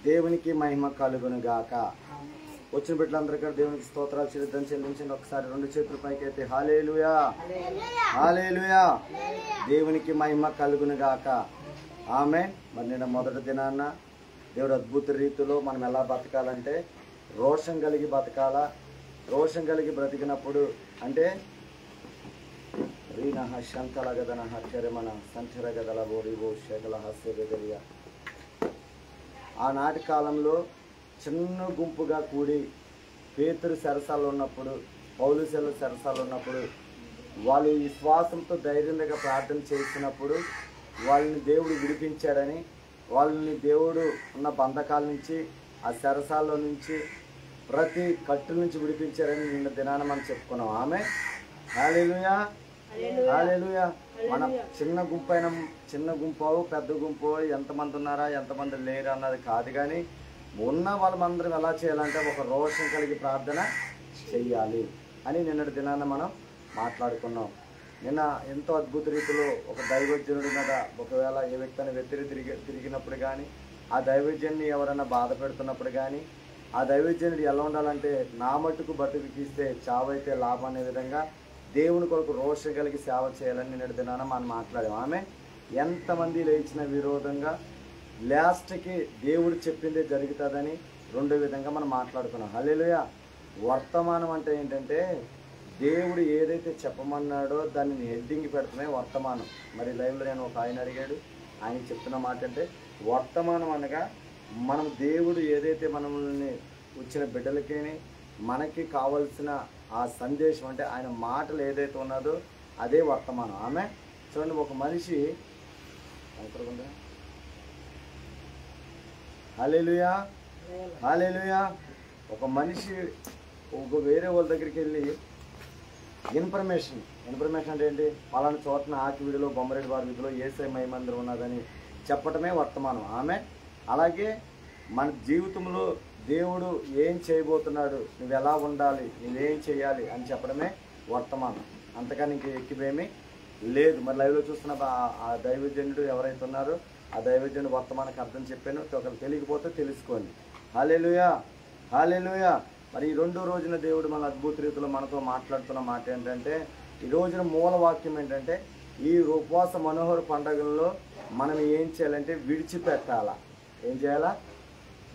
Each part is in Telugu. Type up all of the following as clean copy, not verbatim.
దేవునికి మహిమ కలుగును గాక. వచ్చిన బిడ్డలందరికీ దేవునికి స్తోత్రాలు చెల్లించండి. ఒకసారి రెండు చేతుల పైకి అయితే హల్లెలూయా హల్లెలూయా. దేవునికి మహిమ కలుగును గాక. ఆమేన్. మరి నేను మొదటి దినాన్న దేవుడు అద్భుత రీతిలో మనం ఎలా బతకాలంటే రోషం కలిగి బతకాలా. రోషం కలిగి బ్రతికినప్పుడు అంటే రీనహ శంకల గదన చరమణ సంచర గదల బోరివో శకల హాస్యగలియ. ఆనాటి కాలంలో చిన్న గుంపుగా కూడి పేతురు సరసాలు ఉన్నప్పుడు, పౌలు సరసాలు ఉన్నప్పుడు వాళ్ళు ఈ విశ్వాసంతో ధైర్యంగా ప్రార్థన చేసినప్పుడు వాళ్ళని దేవుడు విడిపించాడని, వాళ్ళని దేవుడు ఉన్న బంధకాల నుంచి, ఆ సరసాల్లో నుంచి, ప్రతి కట్టు నుంచి విడిపించారని నిన్న దినాన మనం చెప్పుకున్నాం. ఆమె హల్లెలూయా హల్లెలూయా. మన చిన్న గుంపు పెద్ద గుంపు ఎంతమంది ఉన్నారా ఎంతమంది లేరు అన్నది కాదు, కానీ ఉన్న వాళ్ళందరం ఎలా చేయాలంటే ఒక రోషం కలిగి ప్రార్థన చెయ్యాలి అని నిన్నటి దినాన మనం మాట్లాడుకున్నాం. నిన్న ఎంతో అద్భుత రీతిలో ఒక దైవజనుడి మీద ఒకవేళ ఏ వ్యక్తిని తిరిగినప్పుడు కానీ, ఆ దైవజన్ని ఎవరైనా బాధ పెడుతున్నప్పుడు కానీ, ఆ దైవజనుడు ఎలా ఉండాలంటే నా మట్టుకు బతుకిస్తే చావైతే లాభం అనే విధంగా దేవుని కొరకు రోషం కలిగి సేవ చేయాలని నిన్నటి దినాన మనం మాట్లాడాం. ఆమె ఎంతమంది లేచిన విరోధంగా లాస్ట్కి దేవుడు చెప్పిందే జరుగుతుందని రెండో విధంగా మనం మాట్లాడుకున్నాం. హల్లెలూయా. వర్తమానం అంటే ఏంటంటే దేవుడు ఏదైతే చెప్పమన్నాడో దాన్ని హెడ్డింగ్ పెడతామే వర్తమానం. మరి లైవ్లో నేను ఒక ఆయన అడిగాడు, ఆయన చెప్తున్న మాట అంటే వర్తమానం అనగా మనం దేవుడు ఏదైతే మనల్ని వచ్చిన బిడ్డలకి మనకి కావలసిన ఆ సందేశం అంటే ఆయన మాటలు ఏదైతే ఉన్నదో అదే వర్తమానం. ఆమె చూడండి, ఒక మనిషి హల్లెలూయా హల్లెలూయా. ఒక మనిషి వేరే వాళ్ళ దగ్గరికి వెళ్ళి ఇన్ఫర్మేషన్ అంటే ఏంటి, పలానా చోటన ఆకివీడిలో బొమ్మరెడ్డి వారి వీధిలో యేసయ్య మహిమందిరం ఉన్నదని చెప్పటమే వర్తమానం. ఆమె అలాగే మన జీవితంలో దేవుడు ఏం చేయబోతున్నాడు, నువ్వు ఎలా ఉండాలి, నువ్వేం చేయాలి అని చెప్పడమే వర్తమానం. అంతకని ఇంక ఎక్కివేమీ లేదు. మరి లైవ్లో చూస్తున్న ఆ దైవజనుడు ఎవరైతే ఉన్నారో ఆ దైవజనుడు వర్తమానానికి అర్థం చెప్పాను. ఒకరు తెలియకపోతే తెలుసుకోండి. హల్లెలూయా హల్లెలూయా. మరి ఈ రెండో రోజున దేవుడు మన అద్భుత రీతిలో మనతో మాట్లాడుతున్న మాట ఏంటంటే, ఈ రోజున మూల వాక్యం ఏంటంటే, ఈ ఉపవాస మనోహర పండుగల్లో మనం ఏం చేయాలంటే విడిచిపెట్టాలా. ఏం చేయాలా?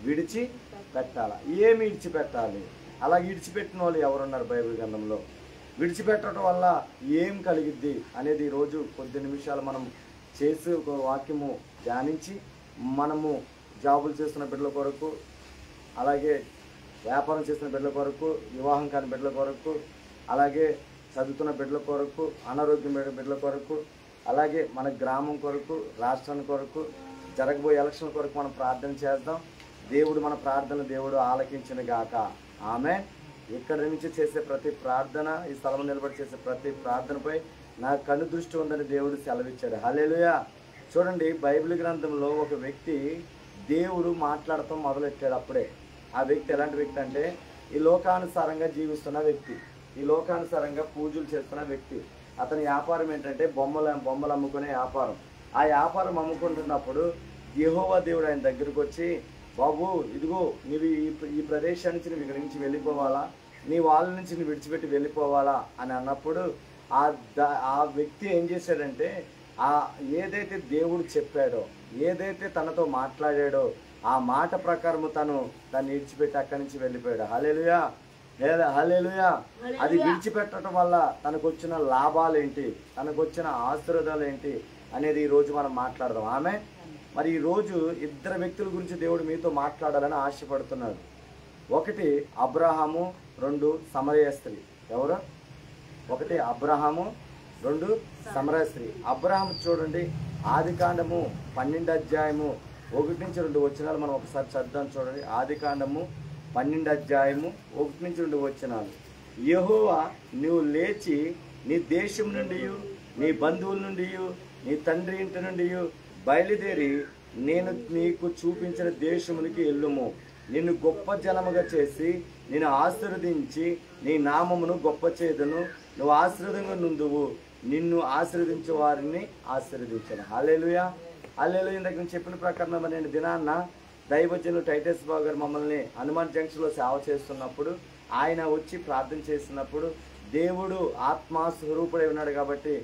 విడిచిపెట్టాలా. ఏమి విడిచిపెట్టాలి? అలా విడిచిపెట్టిన వాళ్ళు ఎవరున్నారు బైబిల్ గ్రంథంలో? విడిచిపెట్టడం వల్ల ఏం కలిగిద్ది అనేది ఈరోజు కొద్ది నిమిషాలు మనం చేసి ఒక వాక్యము ధ్యానించి, మనము జాబులు చేస్తున్న బిడ్డల కొరకు, అలాగే వ్యాపారం చేసిన బిడ్డల కొరకు, వివాహం కాని బిడ్డల కొరకు, అలాగే చదువుతున్న బిడ్డల కొరకు, అనారోగ్యం బిడ్డల కొరకు, అలాగే మన గ్రామం కొరకు, రాష్ట్రం కొరకు, జరగబోయే ఎలక్షన్ కొరకు మనం ప్రార్థన చేద్దాం. దేవుడు మన ప్రార్థన దేవుడు ఆలకించిన గాక. ఆమె ఇక్కడ నుంచి చేసే ప్రతి ప్రార్థన, ఈ స్థలం నిలబడి చేసే ప్రతి ప్రార్థనపై నా కన్ను దృష్టి ఉందని దేవుడు సెలవిచ్చాడు. హల్లెలూయా. చూడండి, బైబిల్ గ్రంథంలో ఒక వ్యక్తి దేవుడు మాట్లాడటం మొదలెట్టాడు. అప్పుడే ఆ వ్యక్తి ఎలాంటి వ్యక్తి అంటే ఈ లోకానుసారంగా జీవిస్తున్న వ్యక్తి, ఈ లోకానుసారంగా పూజలు చేస్తున్న వ్యక్తి. అతని వ్యాపారం ఏంటంటే బొమ్మలు అమ్ముకునే వ్యాపారం. ఆ వ్యాపారం అమ్ముకుంటున్నప్పుడు యెహోవా దేవుడు ఆయన దగ్గరకు వచ్చి, బాబు ఇదిగో నువ్వు ఈ ప్రదేశం నుంచి నువ్వు ఇక్కడి నుంచి వెళ్ళిపోవాలా, నీ వాళ్ళ నుంచి నువ్వు విడిచిపెట్టి వెళ్ళిపోవాలా అని అన్నప్పుడు ఆ వ్యక్తి ఏం చేశాడంటే ఏదైతే దేవుడు చెప్పాడో, ఏదైతే తనతో మాట్లాడాడో ఆ మాట ప్రకారం దాన్ని విడిచిపెట్టి అక్కడి నుంచి వెళ్ళిపోయాడు. హల్లెలూయా హల్లెలూయా. అది విడిచిపెట్టడం వల్ల తనకు వచ్చిన లాభాలేంటి, తనకు వచ్చిన ఆశీర్వాదాలు ఏంటి అనేది ఈరోజు మనం మాట్లాడదాం. ఆమె మరి ఈరోజు ఇద్దరు వ్యక్తుల గురించి దేవుడు మీతో మాట్లాడాలని ఆశపడుతున్నాడు. ఒకటి అబ్రహాము, రెండు సమరయ స్త్రీ. ఎవరు? ఒకటి అబ్రహాము, రెండు సమరయ స్త్రీ. అబ్రహాము చూడండి, ఆదికాండము 12 అధ్యాయము 1-2 వచనాలు మనం ఒకసారి చదువుదాం. చూడండి, ఆదికాండము 12 అధ్యాయము 1-2 వచనాలు. యెహోవా నువ్వు లేచి నీ దేశం నుండి, నీ బంధువుల నుండి, నీ తండ్రి ఇంటి నుండి బయలుదేరి నేను నీకు చూపించిన దేశమునికి వెళ్ళుము. నిన్ను గొప్ప జనముగా చేసి నేను ఆశీర్వదించి నీ నామమును గొప్ప చేదును. నువ్వు ఆశీర్వాదంగా నుందువు, నిన్ను ఆశీర్వదించే వారిని ఆశీర్వదించాను. హల్లెలూయా హల్లెలూయా. ఇందాక నేను చెప్పిన ప్రకారం నేను దినాన్న దైవజనులు టైటస్ బాబు గారు మమ్మల్ని హనుమాన్ జంక్షన్లో సేవ చేస్తున్నప్పుడు ఆయన వచ్చి ప్రార్థన చేస్తున్నప్పుడు దేవుడు ఆత్మస్వరూపుడై ఉన్నాడు కాబట్టి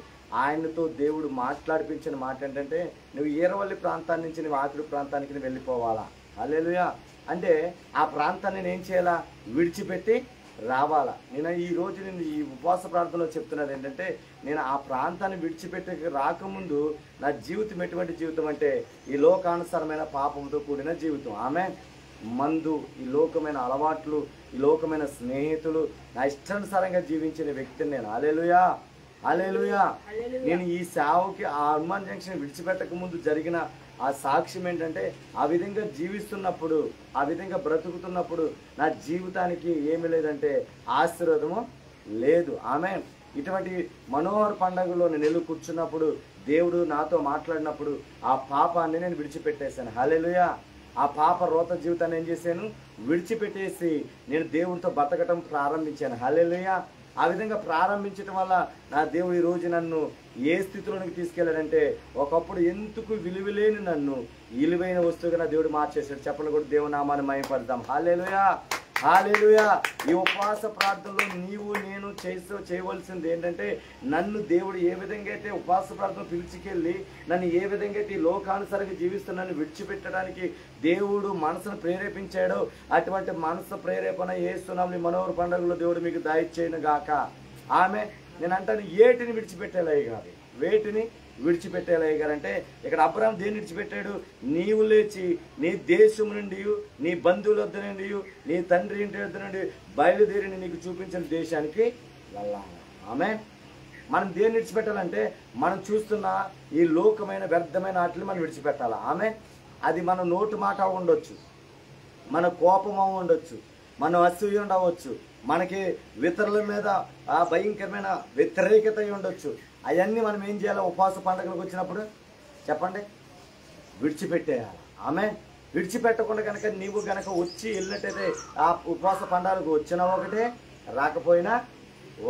ఆయనతో దేవుడు మాట్లాడిపించిన మాట ఏంటంటే, నువ్వు ఈరవల్లి ప్రాంతాన్ని నుంచి నువ్వు ఆకుడు ప్రాంతానికి నువ్వు వెళ్ళిపోవాలా. హల్లెలూయా. అంటే ఆ ప్రాంతాన్ని నేను ఏం చేయాలా? విడిచిపెట్టి రావాలా. నేను ఈరోజు నేను ఈ ఉపవాస ప్రార్థనలో చెప్తున్నది ఏంటంటే, నేను ఆ ప్రాంతాన్ని విడిచిపెట్టి రాకముందు నా జీవితం ఎటువంటి జీవితం అంటే ఈ లోకానుసారమైన పాపంతో కూడిన జీవితం. ఆమె మందు, ఈ లోకమైన అలవాట్లు, ఈ లోకమైన స్నేహితులు, నా ఇష్టానుసారంగా జీవించిన వ్యక్తిని నేను. హల్లెలూయా, హల్లెలూయా. నేను ఈ సేవకి ఆ హనుమాన్ జంక్షన్ విడిచిపెట్టక ముందు జరిగిన ఆ సాక్ష్యం ఏంటంటే, ఆ విధంగా జీవిస్తున్నప్పుడు, ఆ విధంగా బ్రతుకుతున్నప్పుడు నా జీవితానికి ఏమీ లేదంటే ఆశీర్వాదము లేదు. ఆమె ఇటువంటి మనోహర పండుగలో నేను వెళ్ళి కూర్చున్నప్పుడు దేవుడు నాతో మాట్లాడినప్పుడు ఆ పాపాన్ని నేను విడిచిపెట్టేశాను. హల్లెలూయా. ఆ పాప రోత జీవితాన్ని ఏం చేశాను? విడిచిపెట్టేసి నేను దేవుడితో బతకటం ప్రారంభించాను. హల్లెలూయా. ఆ విధంగా ప్రారంభించడం వల్ల నా దేవుడు ఈరోజు నన్ను ఏ స్థితిలోనికి తీసుకెళ్ళాడంటే, ఒకప్పుడు ఎందుకు విలువలేని నన్ను విలువైన వస్తువుగా నా దేవుడు మార్చేశాడు. చెప్పలు కూడా దేవుని నామాన్ని మహిమపడదాం. హల్లెలూయా, హల్లెలూయా. ఈ ఉపవాస ప్రార్థనలో నీవు నేను చేయవలసింది ఏంటంటే, నన్ను దేవుడు ఏ విధంగా అయితే ఉపవాస ప్రార్థన పిలిచికెళ్ళి నన్ను ఏ విధంగా అయితే ఈ లోకానుసారంగా జీవిస్తున్నాను విడిచిపెట్టడానికి దేవుడు మనసును ప్రేరేపించాడో, అటువంటి మనసు ప్రేరేపణ యేసునామములో మనోహర పండుగలో దేవుడు మీకు దయచేయును గాక. ఆమె నేను అంటాను, ఏటిని విడిచిపెట్టేలయ్య గారు, వేటిని విడిచిపెట్టేలయ్య గారు అంటే, ఇక్కడ అబ్రాహాము దేన్ని విడిచిపెట్టాడు? నీవు లేచి నీ దేశం నుండి, నీ బంధువుల వద్ద నుండి, నీ తండ్రి ఇంటి వద్ద నుండి బయలుదేరి నీకు చూపించిన దేశానికి వెళ్ళాలి. ఆమె మనం దేన్ని విడిచిపెట్టాలంటే, మనం చూస్తున్న ఈ లోకమైన వ్యర్థమైన వాటిని మనం విడిచిపెట్టాలి. ఆమె అది మన నోటు మాట ఉండొచ్చు, మన కోపం ఉండొచ్చు, మన అసూయ ఉండవచ్చు, మనకి ఇతరుల మీద ఆ భయంకరమైన వ్యతిరేకత ఉండొచ్చు. అవన్నీ మనం ఏం చేయాలి? ఉపవాస పండుగలకు వచ్చినప్పుడు చెప్పండి, విడిచిపెట్టేయాలి. ఆమె విడిచిపెట్టకుండా కనుక నీవు కనుక వచ్చి వెళ్ళినట్టయితే ఆ ఉపవాస పండుగలకు వచ్చినా ఒకటే, రాకపోయినా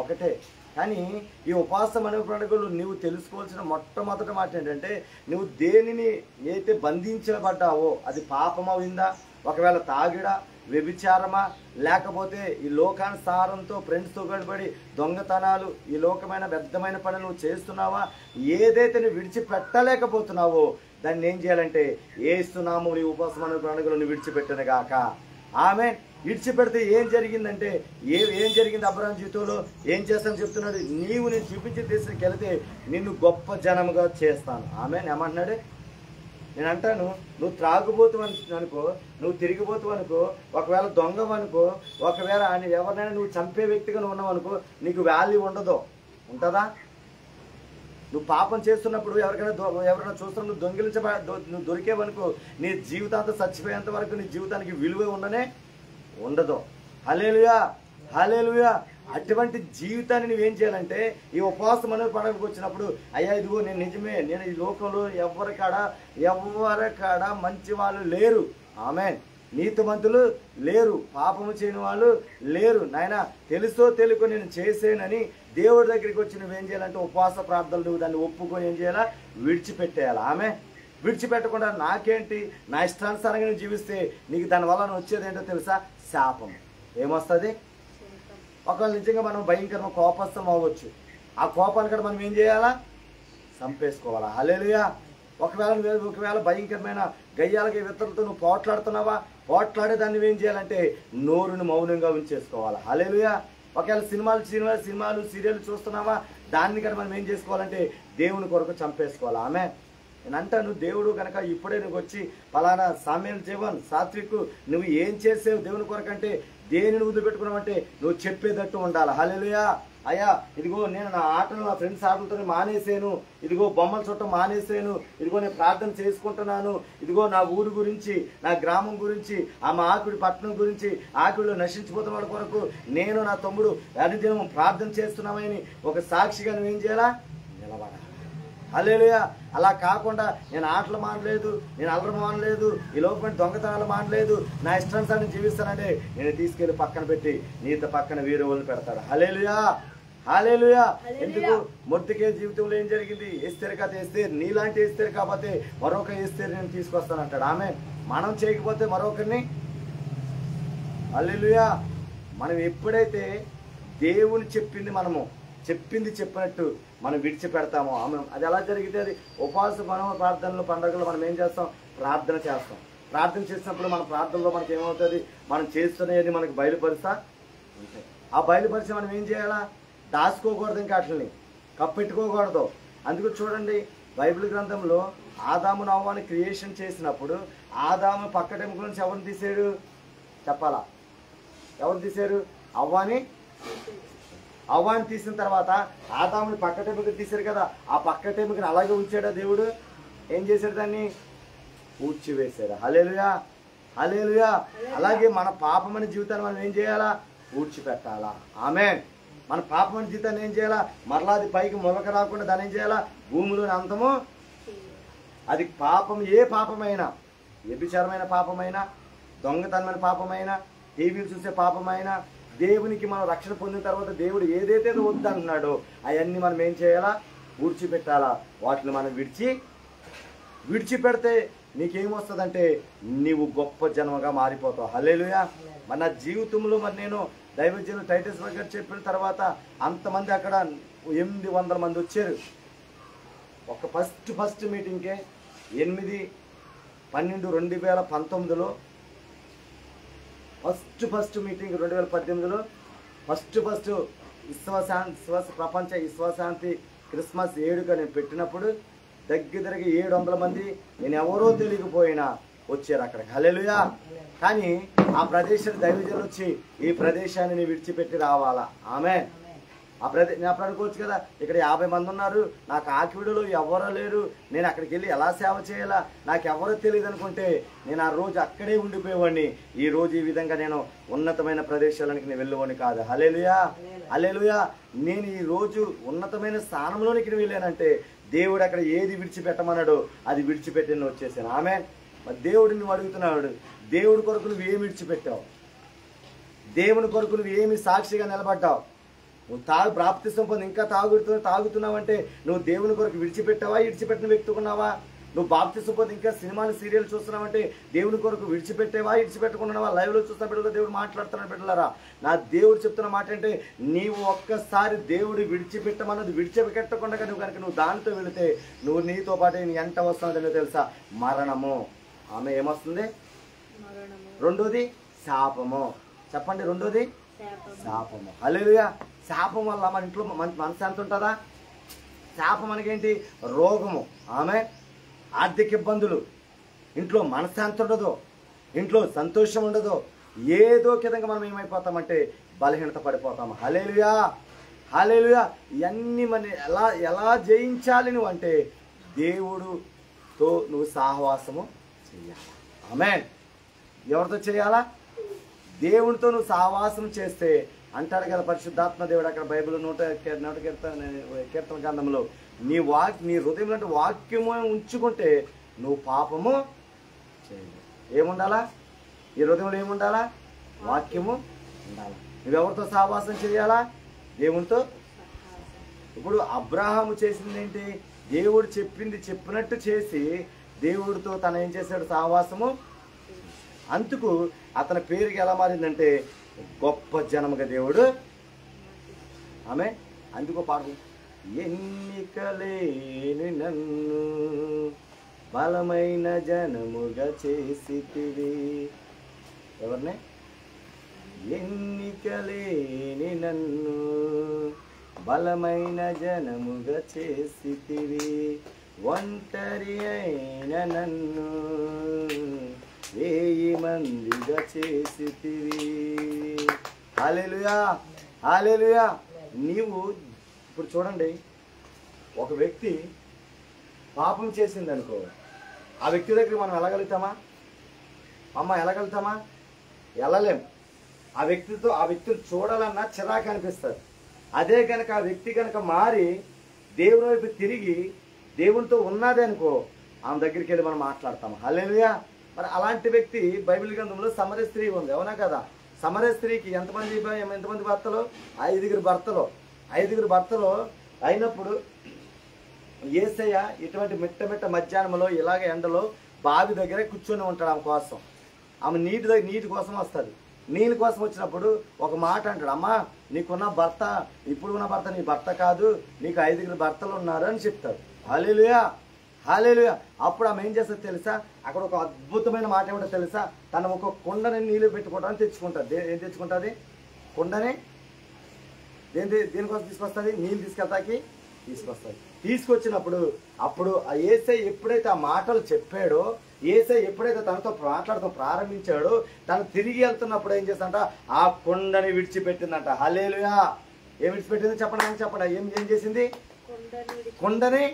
ఒకటే. కానీ ఈ ఉపవాస పండుగలు నువ్వు తెలుసుకోవాల్సిన మొట్టమొదటి మాట ఏంటంటే, నువ్వు దేనిని అయితే బంధించబడ్డావో అది పాపమవుందా? ఒకవేళ తాగిడా, వ్యభిచారమా, లేకపోతే ఈ లోకానుసారంతో ఫ్రెండ్స్తో గడిపడి దొంగతనాలు, ఈ లోకమైన వ్యర్థమైన పనులు నువ్వు చేస్తున్నావా? ఏదైతే నువ్వు విడిచిపెట్టలేకపోతున్నావో దాన్ని ఏం చేయాలంటే, యేసునామములో ఈ ఉపవాస పండుగలను విడిచిపెట్టను గాక. ఆమె విడిచిపెడితే ఏం జరిగిందంటే, ఏం జరిగింది అబ్రాహాము జీవితంలో? ఏం చేస్తాను చెప్తున్నాడు, నీవు నేను చూపించిన దేశానికి వెళితే నిన్ను గొప్ప జనముగా చేస్తాను. ఆమె ఏమంటున్నాడు? నేను అంటాను, నువ్వు త్రాగుబోతు అనుకో, నువ్వు తిరిగిపోతు అనుకో, ఒకవేళ దొంగవనుకో, ఒకవేళ ఎవరినైనా నువ్వు చంపే వ్యక్తిగా నువ్వు ఉన్నావు అనుకో, నీకు వాల్యూ ఉండదు. ఉంటుందా? నువ్వు పాపం చేస్తున్నప్పుడు ఎవరైనా చూస్తున్నా నువ్వు నువ్వు దొరికేవనుకో, నీ జీవితాంతం చచ్చిపోయేంత వరకు నీ జీవితానికి విలువ ఉండదు. హల్లెలూయా, హల్లెలూయా. అటువంటి జీవితాన్ని నువ్వేం చేయాలంటే, ఈ ఉపవాస పండుగకు వచ్చినప్పుడు, అయ్యా ఇదిగో నేను నిజమే, నేను ఈ లోకంలో ఎవరికాడ మంచి వాళ్ళు లేరు. ఆమేన్. నీతిమంతులు లేరు, పాపము చేయని వాళ్ళు లేరు. నాయన తెలుసో తెలియకో నేను చేసేనని దేవుడి దగ్గరికి వచ్చి నువ్వేం చేయాలంటే, ఉపవాస ప్రార్థనలు నువ్వు దాన్ని ఒప్పుకొని ఏం చేయాలా? విడిచిపెట్టేయాలి. ఆమె విడిచిపెట్టకుండా నాకేంటి, నా ఇష్టానుసారంగా నువ్వు జీవిస్తే నీకు దానివల్ల నువ్వు వచ్చేది ఏంటో తెలుసా? శాపం. ఏమొస్తుంది? ఒకవేళ నిజంగా మనం భయంకరమైన కోపస్థం అవ్వచ్చు. ఆ కోపాన్ని కూడా మనం ఏం చేయాలా? చంపేసుకోవాలా. హల్లెలూయా. ఒకవేళ భయంకరమైన గయ్యాలకి ఇతరులతో నువ్వు పోట్లాడుతున్నావా? పోట్లాడే దాన్ని నువ్వేం చేయాలంటే నోరుని మౌనంగా ఉంచేసుకోవాలా. హల్లెలూయా. ఒకవేళ సినిమాలు సీరియల్ చూస్తున్నావా? దాన్ని కూడా మనం ఏం చేసుకోవాలంటే దేవుని కొరకు చంపేసుకోవాలి. ఆమె నేను అంటాను, దేవుడు కనుక ఇప్పుడే నువ్వు వచ్చి పలానా సామ్యుయేలు జీవన్ సాత్విక్ నువ్వు ఏం చేసావు దేవుని కొరకంటే, దేనిని వదిలిపెట్టుకున్నావంటే నువ్వు చెప్పేటట్టు ఉండాలి. హల్లెలూయా. అయ్యా ఇదిగో నేను నా ఆటలు నా ఫ్రెండ్స్ ఆటలతో మానేసాను, ఇదిగో బొమ్మల చుట్టం మానేసాను, ఇదిగో నేను ప్రార్థన చేసుకుంటున్నాను, ఇదిగో నా ఊరు గురించి, నా గ్రామం గురించి, మా ఆకుడి పట్టణం గురించి, ఆకుడిలో నశించిపోతున్న వాళ్ళ కొరకు నేను నా తమ్ముడు అనుదినం ప్రార్థన చేస్తున్నామని ఒక సాక్షిగా నువ్వేం చేయాలా? నిలబడాలి. హల్లెలూయా. అలా కాకుండా నేను ఆటలు మానలేదు, నేను అల్లరి మానలేదు, ఈ లోకమైన దొంగతనాలు మానలేదు, నా ఇష్టానుసారం జీవిస్తానంటే నేను తీసుకెళ్లి పక్కన పెట్టి నీతో పక్కన వేరే వాళ్ళు పెడతాడు. హల్లెలూయా, హల్లెలూయా. ఎందుకు? మొర్దెకై జీవితంలో ఏం జరిగింది? ఎస్తేరు కథ, ఎస్తేరు నీలాంటి ఎస్తేరు కాకపోతే మరొక ఎస్తేరు నేను తీసుకొస్తానంటాడు. ఆమె మనం చేయకపోతే మరొకరిని. హల్లెలూయా. మనం ఎప్పుడైతే దేవుని చెప్పింది చెప్పినట్టు మనం విడిచిపెడతామో ఆమె అది ఎలా జరిగితే అది ఉపవాస ప్రార్థనలు పండుగలు మనం ఏం చేస్తాం? ప్రార్థన చేస్తాం. ప్రార్థన చేసినప్పుడు మన ప్రార్థనలో మనకి ఏమవుతుంది? మనం చేస్తున్నది మనకు బయలుపరుస్తా ఉంటాయి. ఆ బయలుపరిచి మనం ఏం చేయాలా? దాచుకోకూడదు, ఇంకా వాటిని కప్పెట్టుకోకూడదు. అందుకు చూడండి, బైబిల్ గ్రంథంలో ఆదాము నవ్వాని క్రియేషన్ చేసినప్పుడు ఆదాము పక్కటెముక నుంచి ఎవరిని తీసాడు? చెప్పాలా? ఎవరు తీశారు? అవ్వాని తీసిన తర్వాత ఆదాముని పక్కటెముక తీశారు కదా, ఆ పక్కటెముకని అలాగే ఉంచాడా దేవుడు? ఏం చేశాడు? దాన్ని పూడ్చివేశాడు. హల్లెలూయా, హల్లెలూయా. అలాగే మన పాపమని జీవితాన్ని మనం ఏం చేయాలా? పూడ్చిపెట్టాలా. ఆమేన్. మన పాపమని జీవితాన్ని ఏం చేయాలా? మరలా అది పైకి మొలక రాకుండా దాన్ని ఏం చేయాలా? భూమిలోని అంతము. అది పాపం, ఏ పాపమైనా, వ్యభిచారమైన పాపమైనా, దొంగతనమైన పాపమైనా, టీవీలు చూసే పాపమైనా, దేవునికి మనం రక్షణ పొందిన తర్వాత దేవుడు ఏదైతే వద్దంటున్నాడో అవన్నీ మనం ఏం చేయాలా? పూడ్చిపెట్టాలా. వాటిని మనం విడిచిపెడితే నీకేమొస్తుందంటే నీవు గొప్ప జన్మగా మారిపోతావు. హల్లెలూయా. మన జీవితంలో నేను దైవజనులు టైటస్ గారు చెప్పిన తర్వాత అంతమంది అక్కడ 800 మంది వచ్చారు. ఒక ఫస్ట్ మీటింగ్కే 8/12/2019లో ఫస్ట్ మీటింగ్ 2018లో ఫస్ట్ ప్రపంచ విశ్వశాంతి క్రిస్మస్ వేడుక నేను పెట్టినప్పుడు దగ్గరగా 700 మంది నేను ఎవరో తెలియకపోయినా వచ్చారు అక్కడికి. హల్లెలూయా. కానీ ఆ ప్రదేశాన్ని దైవజనులు వచ్చి ఈ ప్రదేశాన్ని విడిచిపెట్టి రావాలా. ఆమేన్. నేను అప్పుడు అనుకోవచ్చు కదా, ఇక్కడ 50 మంది ఉన్నారు, నాకు ఆకివిడలో ఎవరో లేరు, నేను అక్కడికి వెళ్ళి ఎలా సేవ చేయాలా, నాకు ఎవరో తెలియదు అనుకుంటే నేను ఆ రోజు అక్కడే ఉండిపోయేవాడిని. ఈ రోజు ఈ విధంగా నేను ఉన్నతమైన ప్రదేశాలకు నేను వెళ్ళేవాడిని కాదు. హల్లెలూయా, హల్లెలూయా. నేను ఈ రోజు ఉన్నతమైన స్థానంలోనికి వెళ్ళానంటే దేవుడు అక్కడ ఏది విడిచిపెట్టమన్నాడో అది విడిచిపెట్టి నేను వచ్చేసాను. ఆమేన్. మరి దేవుడు నువ్వు అడుగుతున్నాడు, దేవుడి కొరకు నువ్వు ఏమి విడిచిపెట్టావు? దేవుని కొరకు నువ్వు ఏమి సాక్షిగా నిలబడ్డావు? నువ్వు బాప్తిసం పొంది ఇంకా తాగుతున్నావంటే నువ్వు దేవుని కొరకు విడిచిపెట్టావా? విడిచిపెట్టిన వ్యక్తుకున్నావా? నువ్వు బాప్తిసం పొంది ఇంకా సినిమాలు సీరియల్ చూస్తున్నావంటే దేవుని కొరకు విడిచిపెట్టేవా? విడిచిపెట్టుకున్నావా? లైవ్లో చూస్తున్న బిడ్డలో దేవుడు మాట్లాడుతున్న బిడ్డలారా, నా దేవుడు చెప్తున్న మాట అంటే నీవు ఒక్కసారి దేవుడు విడిచిపెట్టమన్నది విడిచిపెట్టకుండా నువ్వు దానితో వెళితే నువ్వు నీతో పాటు నీ ఎంట వస్తుందో తెలుసా? మరణము. ఆమె ఏమొస్తుంది? రెండోది శాపము. చెప్పండి, రెండోది శాపము. హల్లెలూయా. శాపం వల్ల మన ఇంట్లో మనశ్శాంతి ఉంటుందా? శాపం మనకేంటి? రోగము. ఆమె ఆర్థిక ఇబ్బందులు, ఇంట్లో మనశ్శాంతి ఉండదు, ఇంట్లో సంతోషం ఉండదు, ఏదో విధంగా మనం ఏమైపోతామంటే బలహీనత పడిపోతాము. హల్లెలూయా, హల్లెలూయా. ఇవన్నీ మన ఎలా జయించాలి నువ్వు అంటే దేవుడుతో నువ్వు సహవాసము చేయాలి. ఆమేన్. ఎవరితో చేయాలా? దేవునితో నువ్వు సహవాసం చేస్తే అంటాడు కదా పరిశుద్ధాత్మ దేవుడు అక్కడ బైబిల్ 100 కీర్తన గ్రంథంలో నీ హృదయంలో వాక్యము ఉంచుకుంటే నువ్వు పాపము చేయలేవు. ఏముండాలా? ఈ హృదయంలో ఏముండాలా? వాక్యము ఉండాలా. నువ్వెవరితో సహవాసం చేయాలా? దేవునితో. ఇప్పుడు అబ్రాహాము చేసింది ఏంటి? దేవుడు చెప్పినట్టు చేసి దేవుడితో తను ఏం చేశాడు? సహవాసము. అందుకు అతని పేరుకి ఎలా మారిందంటే గొప్ప జనముగా దేవుడు. ఆమె అందుకో పాడు, ఎన్నికలేని నన్ను బలమైన జనముగా చేసితివి. ఎవరిని? ఎన్నికలేని నన్ను బలమైన జనముగా చేసితివి, ఒంటరి అయిన నన్ను 1000 మందిగా చేసితివి. హల్లెలూయా, హల్లెలూయా. నీవు ఇప్పుడు చూడండి, ఒక వ్యక్తి పాపం చేసింది అనుకో, ఆ వ్యక్తి దగ్గర మనం వెళ్ళగలుగుతామా? వెళ్ళగలుగుతామా? వెళ్ళలేం. ఆ వ్యక్తిని చూడాలన్నా చిరాకు అనిపిస్తుంది. అదే కనుక ఆ వ్యక్తి కనుక మారి దేవుని వైపు తిరిగి దేవునితో ఉన్నదే అనుకో, ఆమె దగ్గరికి వెళ్ళి మనం మాట్లాడతాము. హల్లెలూయా. మరి అలాంటి వ్యక్తి బైబిల్ గ్రంథంలో సమరయ స్త్రీ ఉంది, అవునా కదా? సమరయ స్త్రీకి ఎంతమంది భర్తలు? 5 భర్తలు. 5 భర్తలు అయినప్పుడు యేసయ్య ఇటువంటి మిట్ట మధ్యాహ్నంలో ఇలాగ ఎండలో బావి దగ్గర కూర్చొని ఉంటాడు ఆమె కోసం. ఆమె నీటి కోసం వస్తుంది. నీళ్ళ కోసం వచ్చినప్పుడు ఒక మాట అంటాడు, అమ్మా నీకున్న భర్త ఇప్పుడున్న భర్త నీ భర్త కాదు, నీకు 5 భర్తలు ఉన్నారు అని చెప్తాడు. హల్లెలూయా, హల్లెలూయా. అప్పుడు ఆమె ఏం చేస్తుంది తెలుసా? అక్కడ ఒక అద్భుతమైన మాట ఏమిటో తెలుసా? తను ఒక కుండని నీళ్ళు పెట్టుకోవడానికి తెచ్చుకుంటుంది. ఏం తెచ్చుకుంటుంది? కుండని దేనికోసం తీసుకొస్తుంది? నీళ్ళు తీసుకెళ్తాకి తీసుకొస్తుంది. తీసుకొచ్చినప్పుడు అప్పుడు ఆ యేసయ్య ఎప్పుడైతే ఆ మాటలు చెప్పాడో, యేసయ్య ఎప్పుడైతే తనతో మాట్లాడుతూ ప్రారంభించాడో, తను తిరిగి వెళ్తున్నప్పుడు ఏం చేస్తుందంట? ఆ కుండని విడిచిపెట్టిందంట. హల్లెలూయా. ఏం విడిచిపెట్టింది చెప్పండి, చెప్పండి. ఏం చేసింది? కుండని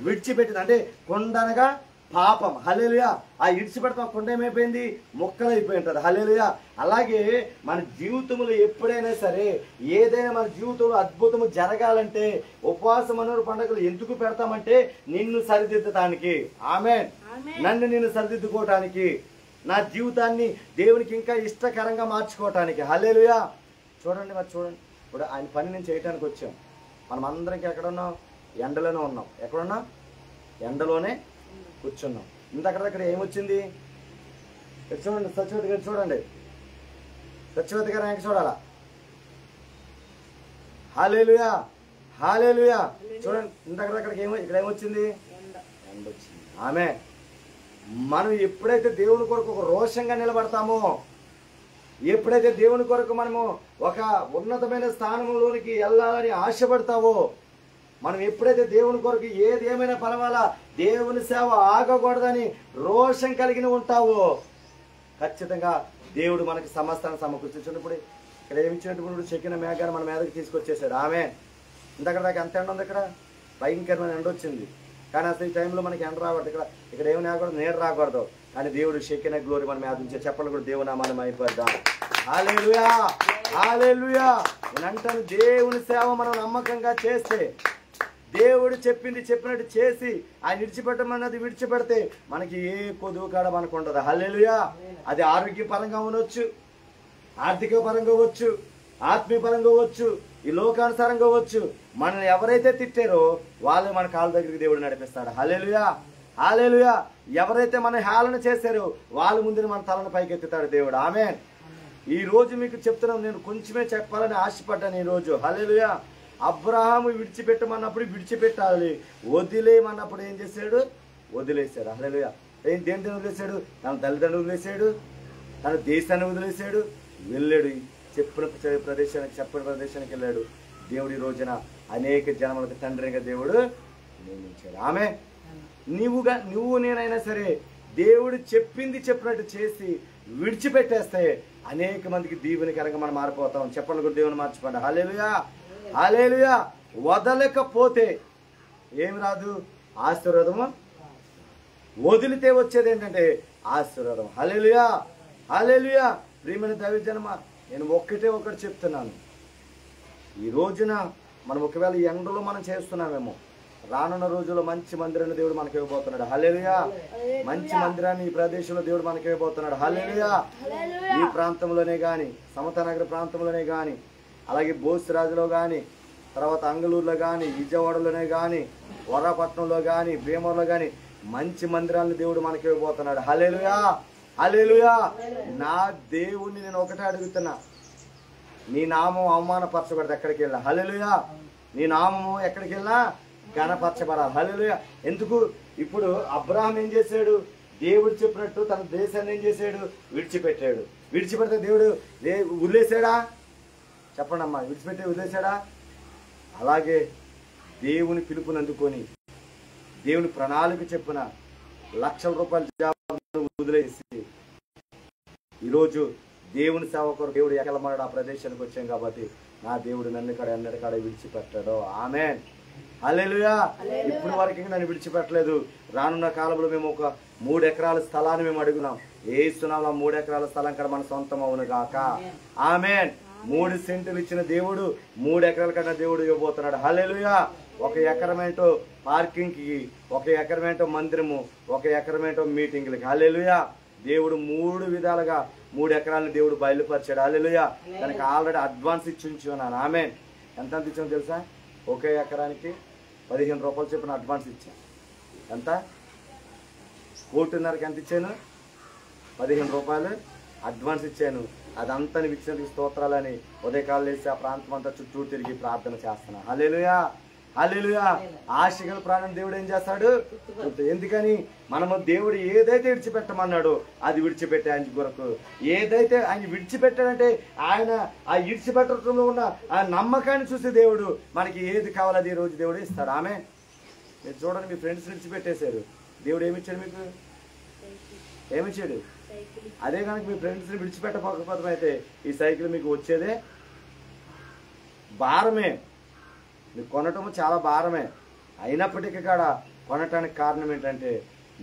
విడిచిపెట్టింది. అంటే కుండనగా పాపం. హల్లెలూయా. ఆ విడిచిపెడతాం కుండ ఏమైపోయింది? ముక్కలైపోయి ఉంటుంది. హల్లెలూయా. అలాగే మన జీవితంలో ఎప్పుడైనా సరే ఏదైనా మన జీవితంలో అద్భుతము జరగాలంటే ఉపవాసం అనే పండుగలు ఎందుకు పెడతామంటే నిన్ను సరిదిద్దటానికి. ఆమేన్. నన్ను నేను సరిదిద్దుకోవటానికి, నా జీవితాన్ని దేవునికి ఇంకా ఇష్టకరంగా మార్చుకోవటానికి. హల్లెలూయా. చూడండి, మరి చూడండి, ఇప్పుడు ఆయన పని నేను చేయడానికి వచ్చాం. మనం అందరికి ఎక్కడున్నాం? ఎండలోనే ఉన్నాం. ఎక్కడున్నాం? ఎండలోనే కూర్చున్నాం. ఇంతక్కడ ఏమొచ్చింది? చూడండి, సత్యవతి గారు చూడండి, సత్యవతి గారు ఆయనకి చూడాలా? హల్లెలూయా, హల్లెలూయా. చూడండి, ఇంతక్కడికి ఇక్కడ ఏమొచ్చింది? ఎండ వచ్చింది. ఆమె మనం ఎప్పుడైతే దేవుని కొరకు ఒక రోషంగా నిలబడతామో, ఎప్పుడైతే దేవుని కొరకు మనము ఒక ఉన్నతమైన స్థానంలోనికి వెళ్ళాలని ఆశపడతావో, మనం ఎప్పుడైతే దేవుని కొరకు ఏది ఏమైనా పర్వాలా, దేవుని సేవ ఆగకూడదని రోషం కలిగి ఉంటావో, ఖచ్చితంగా దేవుడు మనకి సమస్తాన్ని సమకూర్చున్నప్పుడు ఇక్కడ ఏమిచ్చినప్పుడు చెక్కిన మేఘాన్ని మన మీదకి తీసుకొచ్చేసాడు. ఆమె ఇంతక్కడ ఎంత ఎండ ఉంది? ఇక్కడ భయంకరమైన ఎండ వచ్చింది. కానీ అసలు ఈ టైంలో మనకి ఎండ రాకూడదు. ఇక్కడ ఏమి రాకూడదు, నీడ రాకూడదు. కానీ దేవుడు షెకిన గ్లోరీ మన మీద ఉంచే చెప్పలు కూడా దేవునామానం అయిపోద్దాం. హల్లెలూయా, హల్లెలూయా. నేనంటాను, దేవుని సేవ మనం నమ్మకంగా చేస్తే, దేవుడు చెప్పినట్టు చేసి ఆయన విడిచిపెట్టమన్నది విడిచిపెడితే మనకి ఏ కొదువు కాడ మనకు ఉండదు. హల్లెలూయా. అది ఆరోగ్యపరంగా ఉండొచ్చు, ఆర్థిక పరంగా అవ్వచ్చు, ఆత్మీయ పరంగా అవ్వచ్చు, ఈ లోకానుసారంగా అవ్వచ్చు. మనల్ని ఎవరైతే తిట్టారో వాళ్ళు మన కాళ్ళ దగ్గరికి దేవుడు నడిపిస్తాడు. హల్లెలూయా, హల్లెలూయా. ఎవరైతే మన హేళన చేశారో వాళ్ళ ముందు మన తలను పైకెత్తుతాడు దేవుడు. ఆమేన్. ఈ రోజు మీకు చెప్తున్నాం, నేను కొంచెమే చెప్పాలని ఆశపడ్డాను ఈ రోజు. హల్లెలూయా. అబ్రహాము విడిచిపెట్టమన్నప్పుడు విడిచిపెట్టాలి, వదిలేయమన్నప్పుడు ఏం చేశాడు? వదిలేశాడు. హల్లెలూయా. దేని వదిలేశాడు? తన తల్లిదండ్రులు వదిలేశాడు, తన దేశాన్ని వదిలేశాడు, వెళ్ళాడు. చెప్పని ప్రదేశానికి వెళ్ళాడు. దేవుడి రోజున అనేక జనములకు తండ్రిగా దేవుడు నియమించాడు. ఆమె నువ్వు నేనైనా సరే దేవుడు చెప్పినట్టు చేసి విడిచిపెట్టేస్తే అనేక మందికి దీవెనకరంగా మనం మారిపోతాం. చెప్పండి కూడా దేవుని మార్చిపోండి. హల్లెలూయా, హల్లెలూయా. వదలకపోతే ఏమి రాదు? ఆశీర్వాదము. వదిలితే వచ్చేది ఏంటంటే ఆశీర్వాదం. హల్లెలూయా, హల్లెలూయా. ప్రియమైన దైవజనమా, నేను ఒకటి చెప్తున్నాను. ఈ రోజున మనం ఒకవేళ ఈ ఎండలో మనం చేస్తున్నామేమో, రానున్న రోజుల్లో మంచి మందిరాన్ని దేవుడు మనకి ఇవ్వబోతున్నాడు. హల్లెలూయా. మంచి మందిరాన్ని ఈ ప్రదేశంలో దేవుడు మనకి ఇవ్వబోతున్నాడు. హల్లెలూయా. ఈ ప్రాంతంలోనే కానీ, సమతానగర్ ప్రాంతంలోనే కానీ, అలాగే బోసిరాజులో కానీ, తర్వాత అంగళూరులో కానీ, విజయవాడలోనే కానీ, వరపట్నంలో కానీ, భీమవరంలో కానీ మంచి మందిరాలను దేవుడు మనకి ఇవ్వబోతున్నాడు. హల్లెలూయా, హల్లెలూయా. నా దేవుణ్ణి నేను ఒకటే అడుగుతున్నా, నీ నామం అవమానపరచబడదు ఎక్కడికి వెళ్ళినా. హల్లెలూయా. నీ నామము ఎక్కడికి వెళ్ళినా ఘనపరచబడాలి. హల్లెలూయా. ఎందుకు? ఇప్పుడు అబ్రహాం ఏం చేశాడు? దేవుడు చెప్పినట్టు తన దేశాన్ని ఏం చేశాడు? విడిచిపెట్టాడు. విడిచిపెడితే దేవుడు వదిలేశాడా? చెప్పండి అమ్మా, విడిచిపెట్టి వదిలేశాడా? అలాగే దేవుని పిలుపుని అందుకొని దేవుని ప్రణాళిక చెప్పున లక్షల రూపాయల జాబ్ వదిలేసి ఈరోజు దేవుని సేవకుడు దేవుడు ఎక్కలమన్నాడు ఆ ప్రదేశానికి వచ్చాం కాబట్టి నా దేవుడు నన్ను ఇక్కడ ఎన్నటి కాడ విడిచిపెట్టాడు. ఆమేన్, హల్లెలూయా. ఇప్పుడు వరకు నన్ను విడిచిపెట్టలేదు. రానున్న కాలంలో మేము ఒక 3 ఎకరాల స్థలాన్ని మేము అడుగున్నాం. ఏస్తున్నాం, 3 ఎకరాల స్థలం ఇక్కడ మన సొంతం అవును గాక. ఆమేన్. 3 సెంటులు ఇచ్చిన దేవుడు 3 ఎకరాల కన్నా దేవుడు ఇవ్వబోతున్నాడు. హల్లెలూయా. 1 ఎకరమేంటో పార్కింగ్ కి, 1 ఎకరమేంటో మందిరము, 1 ఎకరమేంటో మీటింగ్లకి. హల్లెలూయా. దేవుడు 3 విధాలుగా 3 ఎకరాలను దేవుడు బయలుపరిచాడు. హల్లెలూయా. దానికి ఆల్రెడీ అడ్వాన్స్ ఇచ్చి ఉంచున్నాను. ఆమేన్. ఎంత ఇచ్చామో తెలుసా? ఒకే ఎకరానికి 15 రూపాయలు చొప్పున అడ్వాన్స్ ఇచ్చాను. ఎంత? 1.5 ఎంత ఇచ్చాను? 15 రూపాయలు అడ్వాన్స్ ఇచ్చాను. అదంతా నీకు ఇచ్చినందుకు స్తోత్రాలని ఉదయకాలం లేసి ఆ ప్రాంతం అంతా చుట్టూ తిరిగి ప్రార్థన చేస్తున్నా. హల్లెలూయా, హల్లెలూయా. ఆశగల ప్రాణం దేవుడు ఏం చేస్తాడు? ఎందుకని? మనము దేవుడు ఏదైతే విడిచిపెట్టమన్నాడో అది విడిచిపెట్టే ఆయన కొరకు. ఏదైతే ఆయన విడిచిపెట్టాడంటే ఆయన ఆ విడిచిపెట్టడంలో ఉన్న ఆ నమ్మకాన్ని చూసి దేవుడు మనకి ఏది కావాలో అది ఈ రోజు దేవుడు ఇస్తాడు. ఆమె మీరు చూడండి, మీ ఫ్రెండ్స్ విడిచిపెట్టేశారు, దేవుడు ఏమిచ్చాడు మీకు? ఏమిచ్చాడు? అదే కనుక మీ ఫ్రెండ్స్ని విడిచిపెట్టకపోతే అయితే ఈ సైకిల్ మీకు వచ్చేదే భారమే. మీకు కొనటము చాలా భారమే. అయినప్పటికీ కూడా కొనటానికి కారణం ఏంటంటే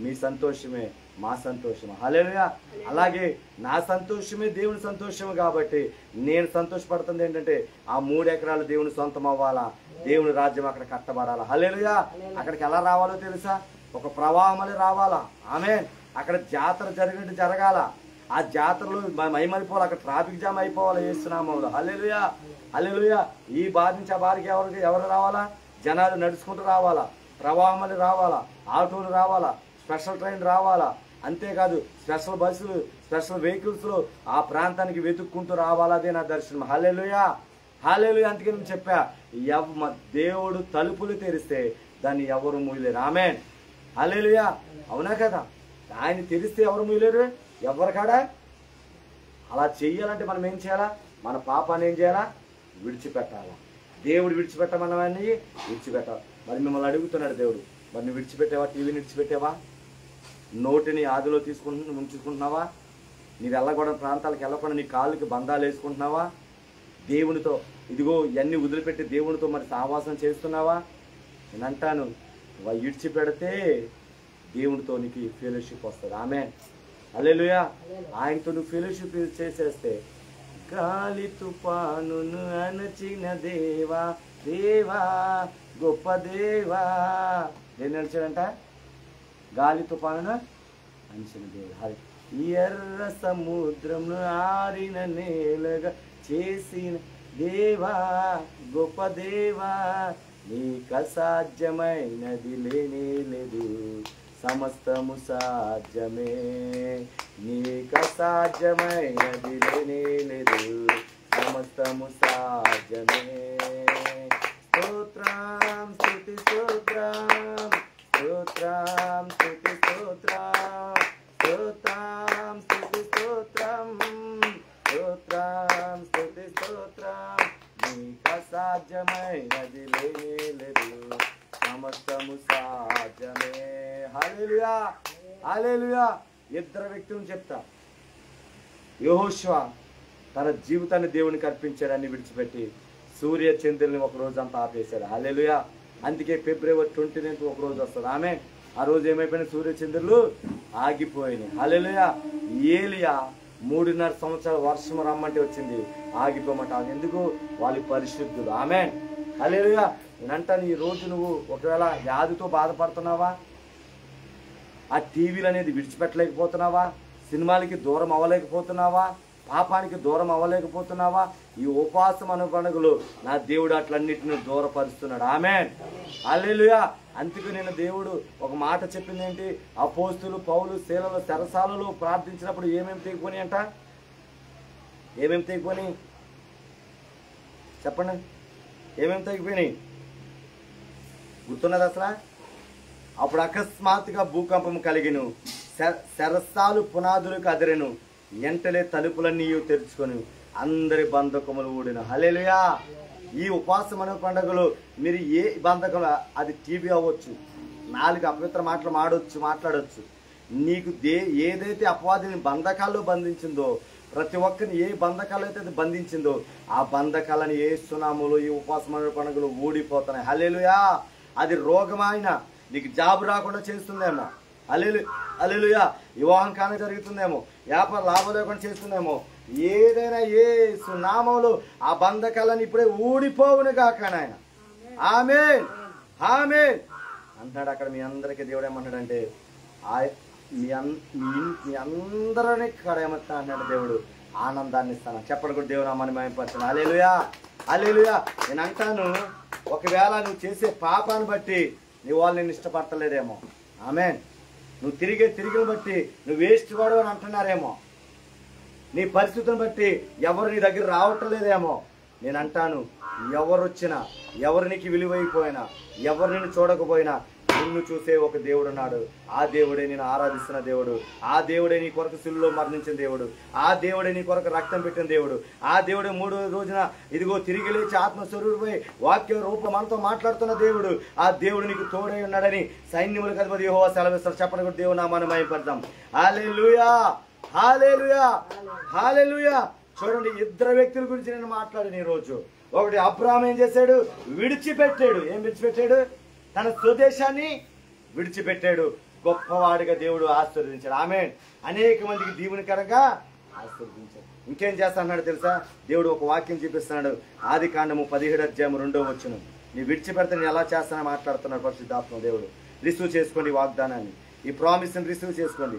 మీ సంతోషమే మా సంతోషమే. హల్లెలూయా. అలాగే నా సంతోషమే దేవుని సంతోషమే. కాబట్టి నేను సంతోషపడుతుంది ఏంటంటే ఆ 3 ఎకరాలు దేవుని సొంతం అవ్వాలా, దేవుని రాజ్యం అక్కడ కట్టబడాలా. హల్లెలూయా. అక్కడికి ఎలా రావాలో తెలుసా? ఒక ప్రవాహం అని రావాలా. ఆమేన్. అక్కడ జాతర జరిగినట్టు జరగాల. ఆ జాతరలో మైమరిపోవాలి, అక్కడ ట్రాఫిక్ జామ్ అయిపోవాలి యేసునామములో. హల్లెలూయా, హల్లెలూయా. ఈ బారి నుంచి ఆ బారికి ఎవరు రావాలా? జనాలు నడుచుకుంటూ రావాలా, ప్రవాహమని రావాలా, ఆటోలు రావాలా, స్పెషల్ ట్రైన్ రావాలా. అంతేకాదు స్పెషల్ బస్సులు, స్పెషల్ వెహికల్స్లో ఆ ప్రాంతానికి వెతుక్కుంటూ రావాలా. అదే నా దర్శనం. హల్లెలూయా, హల్లెలూయా. అందుకే నేను చెప్పా, దేవుడు తలుపులు తెరిస్తే దాన్ని ఎవరు మూయలేరు. ఆమేన్, హల్లెలూయా. అవునా కదా? ఆయన తెరిస్తే ఎవరు మూయలేరు, ఎవరు కాడా. అలా చెయ్యాలంటే మనం ఏం చేయాలా? మన పాపాన్ని ఏం చేయాలా? విడిచిపెట్టాలా. దేవుడు విడిచిపెట్టమన్నవన్నీ విడిచిపెట్టాలి. మరి మిమ్మల్ని అడుగుతున్నాడు దేవుడు, మరి నువ్వు విడిచిపెట్టావా? టీవీని విడిచిపెట్టావా? నోటిని ఆదిలో ఉంచుకుంటున్నావా? నీ వెళ్ళకూడని ప్రాంతాలకు వెళ్ళకుండా నీ కాళ్ళకి బంధాలు వేసుకుంటున్నావా? దేవునితో ఇదిగో ఇవన్నీ వదిలిపెట్టి దేవునితో మరి సహవాసం చేస్తున్నావా? నేను అంటాను, విడిచిపెడితే దేవునితో నీకు ఫెలోషిప్ వస్తుంది. ఆమేన్, హల్లెలూయా. ఆయనతో నువ్వు ఫెలోషిప్ చేసేస్తే గాలి తుఫానును అణచిన దేవా, దేవా గొప్ప దేవా. ఏం నడిచాడంట? గాలి తుఫానును అణచిన దేవా. ఎర్ర సముద్రంను ఆరిన నేలగా చేసిన దేవా, గొప్ప దేవా. నీకు అసాధ్యమైనది లేనే లేదు, సమస్తము సాధ్యమే. నీకు అసాధ్యమైనది లేనే లేదు, సమస్తము సాధ్యమే. స్తోత్రం స్తుతి స్తోత్రం, స్తోత్రం స్తుతి స్తోత్రం, స్తోత్రం స్తుతి స్తోత్రం, స్తోత్రం స్తుతి స్తోత్రం. నీకు అసాధ్యమైనది లేనే లేదు, సమస్తము సాధ్యమే. హల్లెలూయా, హల్లెలూయా. ఇద్దరు వ్యక్తులను చెప్తా. యెహోషువ తన జీవితాన్ని దేవునికి అర్పించాడని విడిచిపెట్టి సూర్య చంద్రుల్ని ఒక రోజు అంతా ఆపేశాడు. హల్లెలూయా. అందుకే ఫిబ్రవరి 29 ఒక రోజు వస్తుంది. ఆమె ఆ రోజు ఏమైపోయినాయి? సూర్య చంద్రులు ఆగిపోయినాయి. హల్లెలూయా. ఏలియా 3.5 సంవత్సరాలు వర్షం రమ్మంటే వచ్చింది, ఆగిపోమంట. ఎందుకు? వాళ్ళు పరిశుద్ధులు. ఆమేన్, హల్లెలూయా. నేనంటాను, ఈ రోజు నువ్వు ఒకవేళ వ్యాధితో బాధపడుతున్నావా? ఆ టీవీలు అనేది విడిచిపెట్టలేకపోతున్నావా? సినిమాలకి దూరం అవ్వలేకపోతున్నావా? పాపానికి దూరం అవ్వలేకపోతున్నావా? ఈ ఉపవాసం అను పండుగలు నా దేవుడు అట్లన్నిటిని దూరపరుస్తున్నాడు. ఆమేన్, హల్లెలూయా. అందుకు నేను దేవుడు ఒక మాట చెప్పింది ఏంటి? అపోస్తులు పౌలు శీలలు చెరసాలలో ప్రార్థించినప్పుడు ఏమేమి తెగిపోయి అంట? ఏమేమి తెగిపోయి చెప్పండి? ఏమేమి తెగిపోయినాయి గుర్తున్నది అసలు? అప్పుడు అకస్మాత్తుగా భూకంపం కలిగిను, శరసాలు పునాదులకు అదిరెను, ఎంటలే తలుపులన్నీ తెరుచుకొని అందరి బంధకములు ఊడిన. హల్లెలూయా. ఈ ఉపవాసం అనే పండుగలు మీరు ఏ బంధకం, అది టీవీ అవ్వచ్చు, 4 అపవిత్ర మాటలు మాట్లాడవచ్చు. నీకు ఏదైతే అపవాదిని బంధకాల్లో బంధించిందో, ప్రతి ఒక్కరిని ఏ బంధకాలు అయితే అది బంధించిందో ఆ బంధకాలను యేసునామములో ఈ ఉపవాసం అనే పండుగలు ఊడిపోతున్నాయి. హల్లెలూయా. అది రోగమైన నీకు జాబు రాకుండా చేస్తుందేమో. హల్లెలూయా. వివాహం కాని జరుగుతుందేమో, వ్యాపార లాభం లేకుండా చేస్తుందేమో. ఏదైనా యేసు నామములో ఆ బంధకాలను ఇప్పుడే ఊడిపోవును గాక నాయన. ఆమేన్, ఆమేన్ అంటున్నాడు. అక్కడ మీ అందరికీ దేవుడు ఏమన్నాడంటే, మీ అందరినీ ఇక్కడ ఏమన్నా అన్నాడు దేవుడు, ఆనందాన్ని ఇస్తాను. చెప్పండి కూడా దేవుడు నామాన్ని మహిమపరచండి. హల్లెలూయా, హల్లెలూయా. నేను అంటాను, ఒకవేళ నువ్వు చేసే పాపాన్ని బట్టి నీ వాళ్ళు నేను ఇష్టపడతలేదేమో. ఆమేన్. నువ్వు తిరిగిని బట్టి నువ్వు వేస్ట్ వాడు అని అంటున్నారేమో. నీ పరిస్థితులను బట్టి ఎవరు నీ దగ్గర రావటం లేదేమో. నేను అంటాను, ఎవరు వచ్చినా, ఎవరు నీకు విలువైపోయినా, ఎవరు నిన్ను చూడకపోయినా నిన్ను చూసే ఒక దేవుడు ఉన్నాడు. ఆ దేవుడే నేను ఆరాధిస్తున్న దేవుడు. ఆ దేవుడే నీ కొరకు సిలువలో మరణించిన దేవుడు. ఆ దేవుడే నీ కొరకు రక్తం పెట్టిన దేవుడు. ఆ దేవుడే 3వ రోజున ఇదిగో తిరిగి లేచి ఆత్మస్వరూపమై వాక్య రూపం మనతో మాట్లాడుతున్న దేవుడు. ఆ దేవుడు నీకు తోడై ఉన్నాడని సైన్యములకు అధిపతి యెహోవా సెలవిస్తాడు. చెప్పండి కూడా దేవుని నామాన్ని మహిమపడదాం. హల్లెలూయా, హల్లెలూయా, హల్లెలూయా. చూడండి, ఇద్దరు వ్యక్తుల గురించి నేను మాట్లాడాను ఈరోజు. ఒకటి అబ్రాహాము ఏం చేశాడు? విడిచిపెట్టాడు. ఏం విడిచిపెట్టాడు? తన స్వదేశాన్ని విడిచిపెట్టాడు. గొప్పవాడిగా దేవుడు ఆశీర్వదించాడు. ఆమేన్. అనేక మందికి దీవెనకరంగా ఆశీర్వదించాడు. ఇంకేం చేస్తాడు తెలుసా? దేవుడు ఒక వాక్యం చూపిస్తున్నాడు. ఆదికాండము 17:2 నీ విడిచిపెడితే నేను ఎలా చేస్తానని మాట్లాడుతున్నాడు పరిశుద్ధాత్మ దేవుడు. రిసీవ్ చేసుకోండి ఈ వాగ్దానాన్ని, ఈ ప్రామిస్ని రిసీవ్ చేసుకోండి.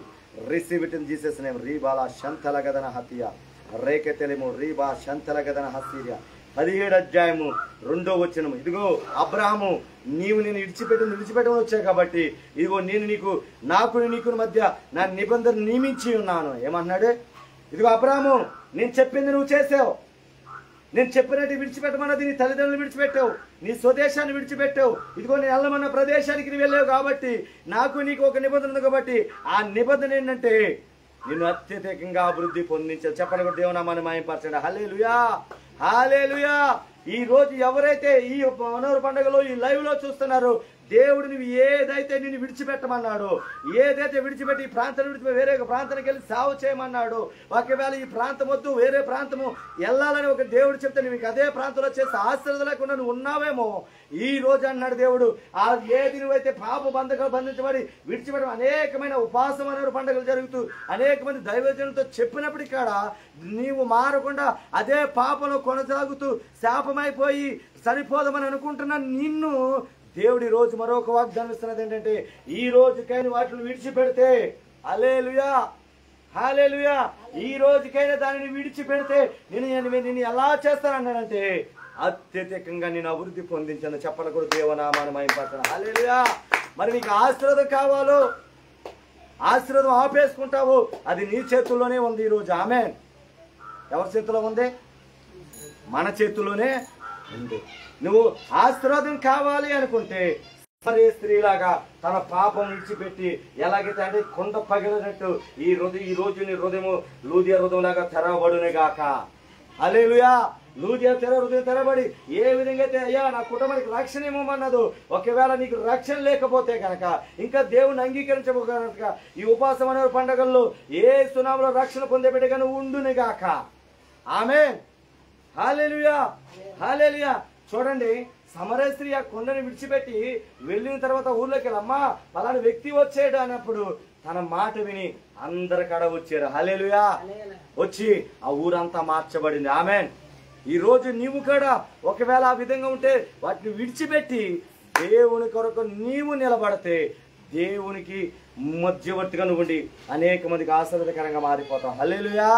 Receive it in Jesus name. రీబాలా శంతలగదన హతియా రేకెతెలిము రీబా శంతలగదన హసీరియా. 17:2 ఇదిగో అబ్రాహాము, నీవు నేను విడిచిపెట్టమని వచ్చావు కాబట్టి ఇదిగో నేను నీకు మధ్య నా నిబంధన నియమించి ఉన్నాను. ఏమన్నాడు? ఇదిగో అబ్రాహాము, నేను చెప్పింది నువ్వు చేసావు. నేను చెప్పినట్టు విడిచిపెట్టమన్నది నీ తల్లిదండ్రులు విడిచిపెట్టావు, నీ స్వదేశాన్ని విడిచిపెట్టావు. ఇదిగో నేను వెళ్ళమన్న ప్రదేశానికి నువ్వు వెళ్ళావు కాబట్టి నీకు ఒక నిబంధన ఉంది. కాబట్టి ఆ నిబంధన ఏంటంటే నిన్ను అత్యధికంగా అభివృద్ధి పొందించారు. చెప్పండి కూడా దేవునామాన్ని మహిమపరచండి. హల్లెలూయా, హల్లెలూయా. ఈ రోజు ఎవరైతే ఈ మనోహర పండుగలో ఈ లైవ్ లో చూస్తున్నారో, దేవుడు నువ్వు ఏదైతే నిన్ను విడిచిపెట్టమన్నాడు, ఏదైతే విడిచిపెట్టి ఈ ప్రాంతాన్ని విడిచిపెట్టి వేరే ఒక ప్రాంతానికి వెళ్ళి సేవ చేయమన్నాడు, ఒకవేళ ఈ ప్రాంతం వద్దు వేరే ప్రాంతము వెళ్ళాలని ఒక దేవుడు చెప్తే నీకు అదే ప్రాంతంలో చేస్తే ఆశ్రద లేకుండా నువ్వు ఉన్నావేమో. ఈ రోజు అన్నాడు దేవుడు, ఆ ఏది నువ్వైతే పాప బంధించబడి విడిచిపెట్టడం అనేకమైన ఉపాసం అనే పండుగలు జరుగుతూ అనేక మంది దైవజనులతో చెప్పినప్పటికీ కూడా నీవు మారకుండా అదే పాపంలో కొనసాగుతూ శాపమైపోయి సరిపోదామని అనుకుంటున్న నిన్ను దేవుడు ఈ రోజు మరొక వాగ్దానం ఇస్తున్నది ఏంటంటే, ఈ రోజుకైనా వాటిని విడిచిపెడితే, హల్లెలూయా, హల్లెలూయా, ఈ రోజుకైనా దానిని విడిచిపెడితే నేను ఎలా చేస్తానన్నానంటే అత్యధికంగా నేను అభివృద్ధి పొందించాను. చెప్పలు కూడా దేవనామాన్ని మహిమపరచను. హల్లెలూయా. మరి నీకు ఆశీర్వాదం కావాలో, ఆశీర్వాదం ఆపేసుకుంటావు, అది నీ చేతుల్లోనే ఉంది ఈరోజు. ఆమేన్. ఎవరి చేతిలో ఉంది? మన చేతుల్లోనే ఉంది. నువ్వు ఆశీర్వాదం కావాలి అనుకుంటే మరే స్త్రీలాగా తన పాపం విడిచిపెట్టి ఎలాగైతే అంటే కొండ పగిలినట్టు ఈ రోజు నీ హృదయము లూదియా హృదయంలాగా తెరవబడునే గాక. హల్లెలూయా. లూదియా హృదయం తెరబడి ఏ విధంగా అయితే అయ్యా నా కుటుంబానికి రక్షణ ఇవ్వమన్నదు, ఒకవేళ నీకు రక్షణ లేకపోతే కనుక, ఇంకా దేవుని అంగీకరించక ఈ ఉపాసం అనే పండుగల్లో ఏ సునాములో రక్షణ పొందే బిడ్డగా నువ్వు ఉండునే గాక. ఆమేన్. హల్లెలూయా, హల్లెలూయా. చూడండి, సమరయ స్త్రీ ఆ కొండని విడిచిపెట్టి వెళ్ళిన తర్వాత ఊర్లోకి వెళ్ళమ్మా పలానా వ్యక్తి వచ్చాడు అన్నప్పుడు తన మాట విని అందరి కాడ వచ్చారు. హల్లెలూయా. వచ్చి ఆ ఊరంతా మార్చబడింది. ఆమేన్. ఈ రోజు నీవు కూడా ఒకవేళ ఆ విధంగా ఉంటే వాటిని విడిచిపెట్టి దేవుని కొరకు నీవు నిలబడితే దేవునికి మధ్యవర్తిగా నువ్వు ఉండి అనేక మందికి ఆశీర్వాదకరంగా మారిపోతాం. హల్లెలూయా,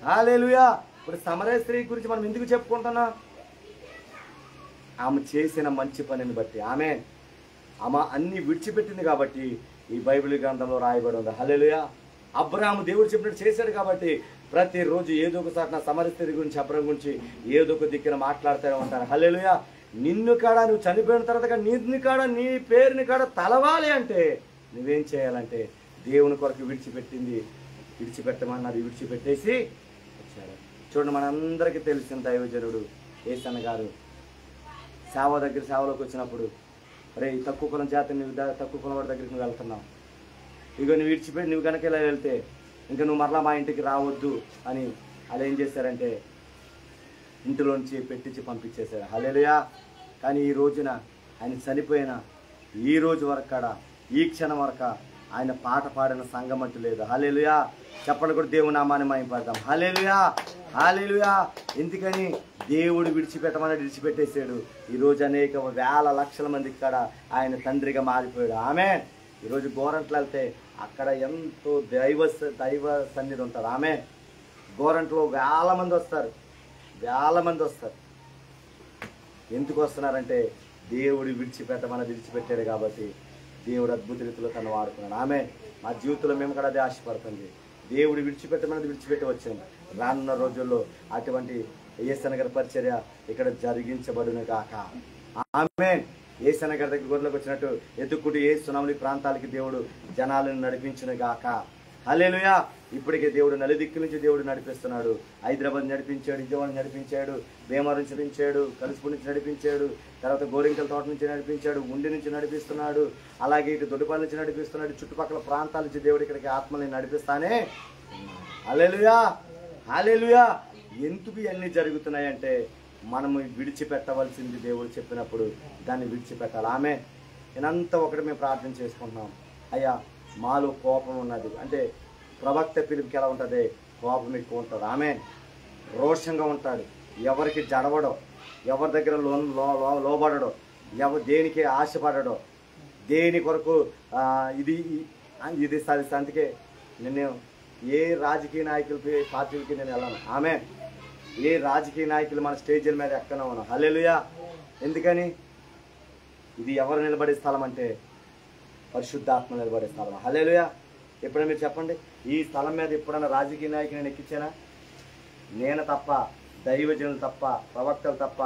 హల్లెలూయా. ఇప్పుడు సమరయ స్త్రీ గురించి మనం ఎందుకు చెప్పుకుంటున్నాం? ఆమె చేసిన మంచి పనిని బట్టి. ఆమె అన్ని విడిచిపెట్టింది కాబట్టి ఈ బైబిల్ గ్రంథంలో రాయబడి ఉంది. హల్లెలూయా. అబ్రాహాము దేవుడు చెప్పినట్టు చేశాడు కాబట్టి ప్రతిరోజు ఏదో ఒకసారి నా సమరయ స్త్రీ గురించి అబ్రాహాము గురించి ఏదో ఒక దిక్కున మాట్లాడుతూనే ఉంటాను. హల్లెలూయా. నిన్ను కాడ నువ్వు చనిపోయిన తర్వాత నిన్ను కాడ నీ పేరుని కాడ తలవాలి అంటే నువ్వేం చేయాలంటే దేవుని కొరకు విడిచిపెట్టమన్నది విడిచిపెట్టేసి వచ్చాడు. చూడండి, మనందరికీ తెలిసిన దైవజనుడు యేసన్న గారు సేవలోకి వచ్చినప్పుడు, అరే తక్కువ కులం జాతి నువ్వు తక్కువ కులం వాడి దగ్గరికి నువ్వు వెళ్తున్నావు, ఇక నువ్వు విడిచిపెట్టి నువ్వు కనుక ఇలా వెళ్తే ఇంకా నువ్వు మరలా మా ఇంటికి రావద్దు అని అలా ఏం చేశారంటే ఇంటిలోంచి పెట్టించి పంపించేశారు. హల్లెలూయా. కానీ ఈ రోజున ఆయన చనిపోయిన ఈ రోజు వరకు కాడ ఈ క్షణం వరకు ఆయన పాట పాడిన సంఘం అంటూ లేదు. హల్లెలూయా. చెప్పండి కూడా దేవుని నామాన్ని మహిమపడదాం. హల్లెలూయా, హల్లెలూయా. ఎందుకని దేవుడు విడిచిపెట్టేశాడు. ఈరోజు అనేక వేల లక్షల మందికి కాడ ఆయన తండ్రిగా మారిపోయాడు. ఆమేన్. ఈరోజు గోరంట్లు వెళ్తే అక్కడ ఎంతో దైవ సన్నిధి ఉంటారు. ఆమేన్. గోరంట్లో వేల మంది వస్తారు. ఎందుకు వస్తున్నారంటే దేవుడు విడిచిపెట్టాడు కాబట్టి దేవుడు అద్భుత రీతిలో తను వాడుకున్నాడు. ఆమె మా జీవితంలో మేము కూడా అదే ఆశపడుతుంది. దేవుడు విడిచిపెట్టి వచ్చాం. రానున్న రోజుల్లో అటువంటి యేసన్న గారి పరిచర్య ఇక్కడ జరిగించబడును గాక. ఆమేన్. యేసన్న గారి దగ్గర గొర్రెలకు వచ్చినట్టు ఎత్తుకుంటూ ఏ సునాములి ప్రాంతాలకి దేవుడు జనాలను నడిపించును గాక. హల్లెలూయా. ఇప్పటికే దేవుడు నలుదిక్కుల నుంచి దేవుడు నడిపిస్తున్నాడు. హైదరాబాద్ నడిపించాడు, విజయవాడ నడిపించాడు, భీమవరం నుంచి నడిపించాడు, కలుసుపూడి నుంచి నడిపించాడు, తర్వాత గోరింకల తోట నుంచి నడిపించాడు, ఉండి నుంచి నడిపిస్తున్నాడు, అలాగే ఇటు దొడ్డిపల్లి నుంచి నడిపిస్తున్నాడు. చుట్టుపక్కల ప్రాంతాల నుంచి దేవుడు ఇక్కడికి ఆత్మని నడిపిస్తానే. హల్లెలూయా, హల్లెలూయా. ఎందుకు ఇవన్నీ జరుగుతున్నాయంటే మనము విడిచిపెట్టవలసింది దేవుడు చెప్పినప్పుడు దాన్ని విడిచిపెట్టాలి. ఆమె నేనంతా ఒకటి మేము ప్రార్థన చేసుకుంటున్నాం. అయ్యా మాలో కోపం ఉన్నది అంటే ప్రవక్త పిలుపుకి ఎలా ఉంటుంది? కోపం ఎక్కువ ఉంటుంది. ఆమె రోషంగా ఉంటాడు, ఎవరికి జడవడో, ఎవరి దగ్గర లోబడడో, దేనికి ఆశపడడో, దేని కొరకు ఇది అందుకే నేను ఏ రాజకీయ నాయకులకి పార్టీలకి నేను వెళ్ళాను. ఆమె ఏ రాజకీయ నాయకులు మన స్టేజీల మీద ఎక్కనో ఉన్నాం. హల్లెలూయా. ఎందుకని? ఇది ఎవరు నిలబడే స్థలం అంటే పరిశుద్ధాత్మ నిలబడే స్థలం. హల్లెలూయా. ఎప్పుడైనా మీరు చెప్పండి, ఈ స్థలం మీద ఎప్పుడైనా రాజకీయ నాయకులు నేను ఎక్కించానా? నేను తప్ప, దైవజనులు తప్ప, ప్రవక్తలు తప్ప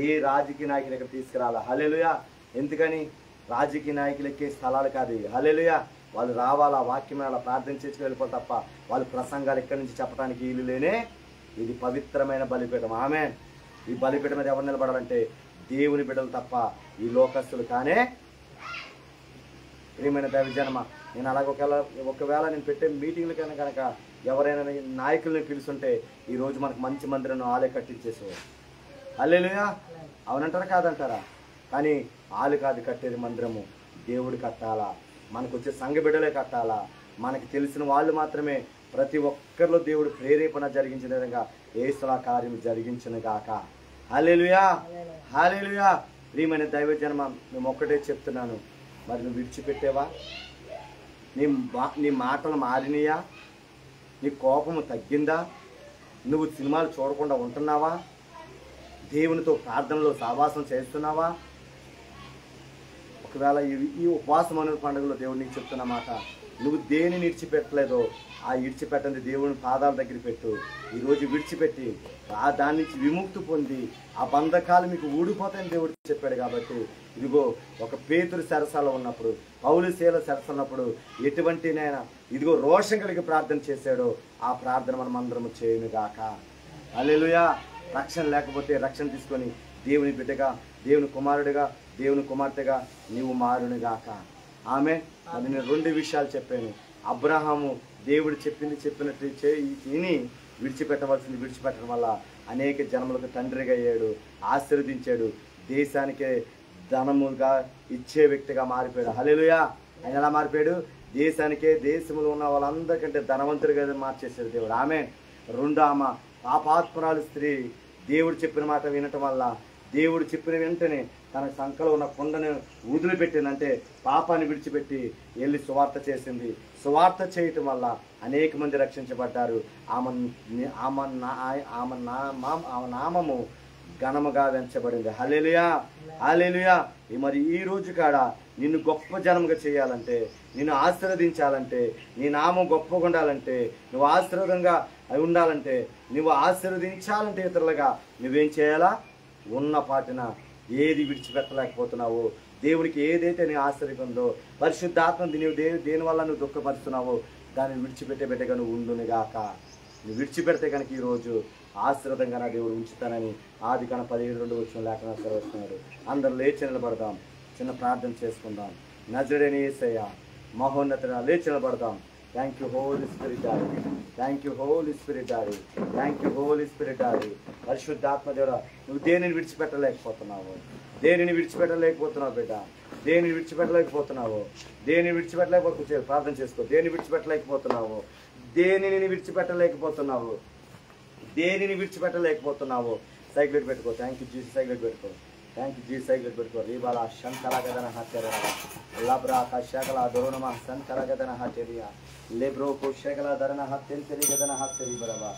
ఏ రాజకీయ నాయకులు ఇక్కడ తీసుకురాలా. హల్లెలూయా. ఎందుకని? రాజకీయ నాయకులు ఎక్కే స్థలాలు కాదు ఇవి. హల్లెలూయా. వాళ్ళు రావాలా, వాక్యం అలా ప్రార్థన చేసుకుని వెళ్ళిపోతారు తప్ప వాళ్ళు ప్రసంగాలు ఎక్కడి నుంచి చెప్పడానికి వీలు లేనే. ఇది పవిత్రమైన బలిపీఠం. ఆమె ఈ బలిపీఠం మీద ఎవరు నిలబడాలంటే దేవుని బిడ్డలు తప్ప ఈ లోకస్తులు కానే. ప్రియమైన దైవజనమ, నేను అలాగ ఒకవేళ నేను పెట్టే మీటింగ్లు కనుక ఎవరైనా నాయకుల్ని పిలుస్తుంటే ఈరోజు మనకు మంచి మందిరం ఆలే కట్టించేసేవారు. హల్లెలూయా. అవునంటారా కాదంటారా? కానీ ఆలు కాదు కట్టేది, మందిరము దేవుడు కట్టాలా, మనకు వచ్చే సంఘ బిడ్డలే కట్టాలా, మనకి తెలిసిన వాళ్ళు మాత్రమే. ప్రతి ఒక్కరిలో దేవుడు ప్రేరేపణ జరిగించిన విధంగా యేసుల కార్యం జరిగించును గాక. హల్లెలూయా, హల్లెలూయా. ప్రియమైన దైవజనమ, మేము ఒక్కటే చెప్తున్నాను, మరి నువ్వు విడిచిపెట్టేవా? నీ మాటలు మారినయా? నీ కోపము తగ్గిందా? నువ్వు సినిమాలు చూడకుండా ఉంటున్నావా? దేవునితో ప్రార్థనలో సహవాసం చేస్తున్నావా? ఒకవేళ ఈ ఉపవాసం అనే పండుగలో దేవుడు నీకు చెప్తున్న మాట, నువ్వు దేనిని విడిచిపెట్టలేదో ఆ విడిచిపెట్టండి దేవుని పాదాల దగ్గర పెట్టు. ఈరోజు విడిచిపెట్టి దాని నుంచి విముక్తి పొంది ఆ బంధకాలు మీకు ఊడిపోతాయని దేవుడు చెప్పాడు. కాబట్టి ఇదిగో ఒక పేతురు సరసాలో ఉన్నప్పుడు, పౌలు శీల సరస ఉన్నప్పుడు ఎటువంటి నైనా ఇదిగో రోషం కలిగి ప్రార్థన చేశాడో ఆ ప్రార్థన మనం అందరము చేయను గాక. హల్లెలూయా. రక్షణ లేకపోతే రక్షణ తీసుకొని దేవుని బిడ్డగా, దేవుని కుమారుడిగా, దేవుని కుమార్తెగా నీవు మారును గాక. ఆమె అది నేను 2 విషయాలు చెప్పాను. అబ్రహాము దేవుడు చెప్పినట్టు విని విడిచిపెట్టడం వల్ల అనేక జన్మలకు తండ్రిగా అయ్యాడు, ఆశీర్వదించాడు, దేశానికే ధనముగా ఇచ్చే వ్యక్తిగా మారిపోయాడు. హల్లెలూయా. ఆయన ఎలా మారిపోయాడు? దేశానికే, దేశంలో ఉన్న వాళ్ళందరికంటే ధనవంతుడిగా మార్చేసాడు దేవుడు. ఆమె 2 ఆమె పాపాత్మరాలు స్త్రీ దేవుడు చెప్పిన మాట వినటం వల్ల, దేవుడు చెప్పిన వెంటనే తన సంకలో ఉన్న కొండను వదిలిపెట్టిందంటే పాపాన్ని విడిచిపెట్టి వెళ్ళి సువార్త చేసింది. సువార్త చేయటం వల్ల అనేక మంది రక్షించబడ్డారు. ఆమె నామము ఘనముగా వెంచబడింది. హల్లెలూయా, హల్లెలూయా. మరి ఈ రోజు కాడ నిన్ను గొప్ప జనముగా చేయాలంటే, నిన్ను ఆశీర్వదించాలంటే, నీ నామం గొప్పగా ఉండాలంటే, నువ్వు ఆశీర్వాదంగా ఉండాలంటే, నువ్వు ఆశీర్వదించాలంటే ఇతరులుగా నువ్వేం చేయాలా? ఉన్న పాటిన ఏది విడిచిపెట్టలేకపోతున్నావో, దేవునికి ఏదైతే నీ ఆశ్చర్యం ఉందో, పరిశుద్ధాత్మ నువ్వు దేనివల్ల నువ్వు దుఃఖపరుస్తున్నావో దాన్ని విడిచిపెట్టే బిడ్డగా నువ్వు ఉండునుగాక. నువ్వు విడిచిపెడితే కనుక ఈరోజు ఆశీర్వాదంగా నా దేవుడు ఉంచుతానని ఆదికాండం 17:2 లేఖన సెలవిస్తున్నాడు. అందరూ లేచి నిలబడదాం, చిన్న ప్రార్థన చేసుకుందాం. నజరేయుడైన యేసయ్య మహోన్నతుడా, లేచి నిలబడదాం. Thank you Holy Spirit daddy, thank you Holy Spirit daddy, thank you Holy Spirit daddy. పరిశుద్ధాత్మ దేవుడా, నువ్వు దేనిని విడిచిపెట్టలేకపోతున్నావు, దేనిని విడిచిపెట్టలేకపోతున్నావు బిడ్డ, దేనిని విడిచిపెట్టలేకపోతున్నావు, దేనిని విడిచిపెట్టలేకపోతే ప్రార్థన చేసుకో. దేనిని విడిచిపెట్టలేకపోతున్నావు, దేనిని విడిచిపెట్టలేకపోతున్నావు, దేనిని విడిచిపెట్టలేకపోతున్నావు. సైకిల్ పెట్టుకో. Thank you Jesus. సైకిల్ పెట్టుకో. Thank you Jesus. సైకిల్ పెట్టుకో. రీబాలా శంకరగదన హత్యర లబ్రా కశకల దొరునమ శంకరగదన హత్యరియ లెబ్రో కోశకల దరన హత్యంతరి గదన హత్యరి బరబా